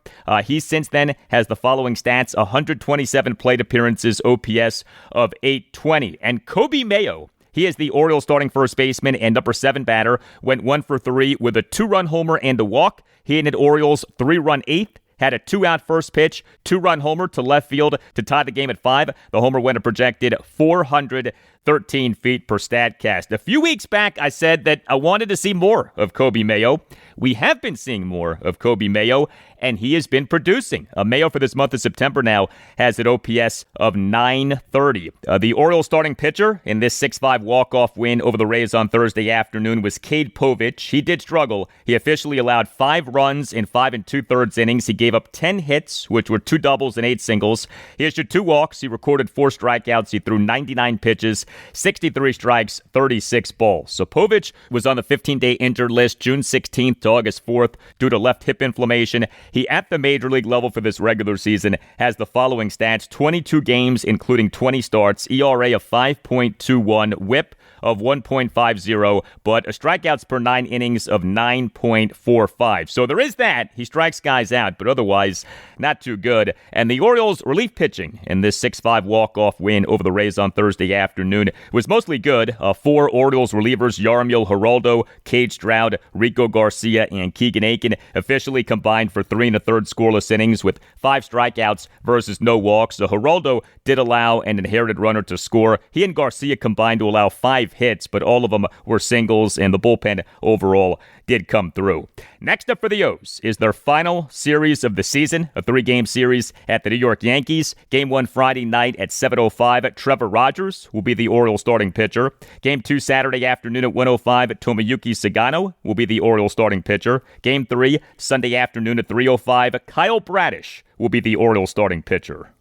He since then has the following stats: 127 plate appearances, OPS of 820. And Kobe Mayo, he is the Orioles starting first baseman and number 7 batter, went 1 for 3 with a 2-run homer and a walk. He and an Orioles 3-run eighth had a 2-out first pitch, 2-run homer to left field to tie the game at 5. The homer went a projected 413 feet per Statcast. A few weeks back, I said that I wanted to see more of Kobe Mayo. We have been seeing more of Kobe Mayo, and he has been producing. Mayo for this month of September now has an OPS of 930. The Orioles starting pitcher in this 6-5 walk-off win over the Rays on Thursday afternoon was Cade Povich. He did struggle. He officially allowed 5 runs in 5 2/3 innings. He gave up 10 hits, which were 2 doubles and 8 singles. He issued 2 walks. He recorded 4 strikeouts. He threw 99 pitches, 63 strikes, 36 balls. So Povich was on the 15-day injured list June 16th to August 4th due to left hip inflammation. He, at the major league level for this regular season, has the following stats: 22 games, including 20 starts, ERA of 5.21, whip of 1.50, but a strikeouts per 9 innings of 9.45. So there is that. He strikes guys out, but otherwise not too good. And the Orioles relief pitching in this 6-5 walk-off win over the Rays on Thursday afternoon was mostly good. 4 Orioles relievers, Yarmiel Geraldo, Cade Stroud, Rico Garcia, and Keegan Aiken, officially combined for 3 1/3 scoreless innings with 5 strikeouts versus no walks. So Geraldo did allow an inherited runner to score. He and Garcia combined to allow 5 hits, but all of them were singles, and the bullpen overall did come through. Next up for the O's is their final series of the season, a 3-game series at the New York Yankees. Game 1 Friday night at 7:05. Trevor Rogers will be the Orioles starting pitcher. Game 2 Saturday afternoon at 1:05. Tomoyuki Sagano will be the Orioles starting pitcher. Game 3 Sunday afternoon at 3:05. Kyle Bradish will be the Orioles starting pitcher.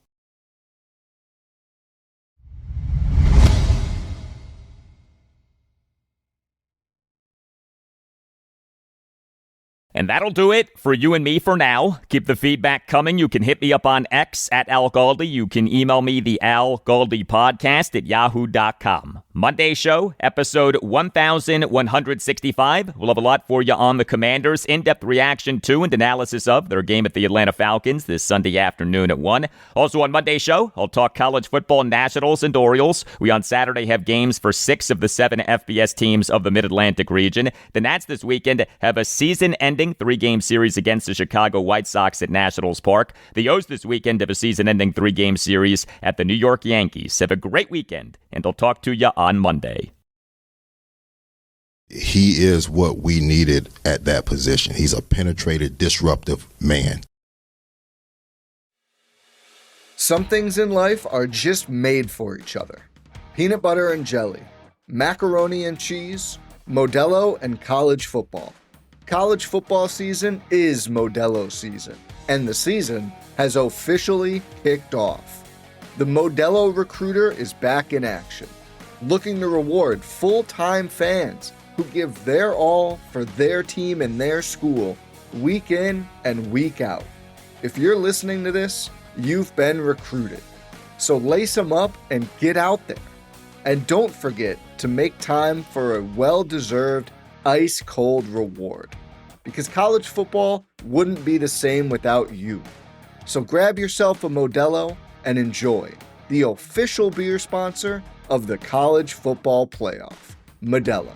And that'll do it for you and me for now. Keep the feedback coming. You can hit me up on X at Al Galdi. You can email me the Al Galdi podcast at yahoo.com. Monday show, episode 1165. We'll have a lot for you on the Commanders. In-depth reaction to and analysis of their game at the Atlanta Falcons this Sunday afternoon at 1. Also on Monday show, I'll talk college football, Nationals, and Orioles. We on Saturday have games for 6 of the 7 FBS teams of the Mid-Atlantic region. The Nats this weekend have a season-ending 3-game series against the Chicago White Sox at Nationals Park. The O's this weekend have a season-ending 3-game series at the New York Yankees. Have a great weekend, and I'll talk to you on Monday. He is what we needed at that position. He's a penetrated, disruptive man. Some things in life are just made for each other. Peanut butter and jelly, macaroni and cheese, Modelo and college football. College football season is Modelo season. and the season has officially kicked off. The Modelo Recruiter is back in action, looking to reward full-time fans who give their all for their team and their school week in and week out. If you're listening to this, you've been recruited. So lace them up and get out there. And don't forget to make time for a well-deserved ice-cold reward, because college football wouldn't be the same without you. So grab yourself a Modelo and enjoy, the official beer sponsor of the College Football Playoff, Modelo.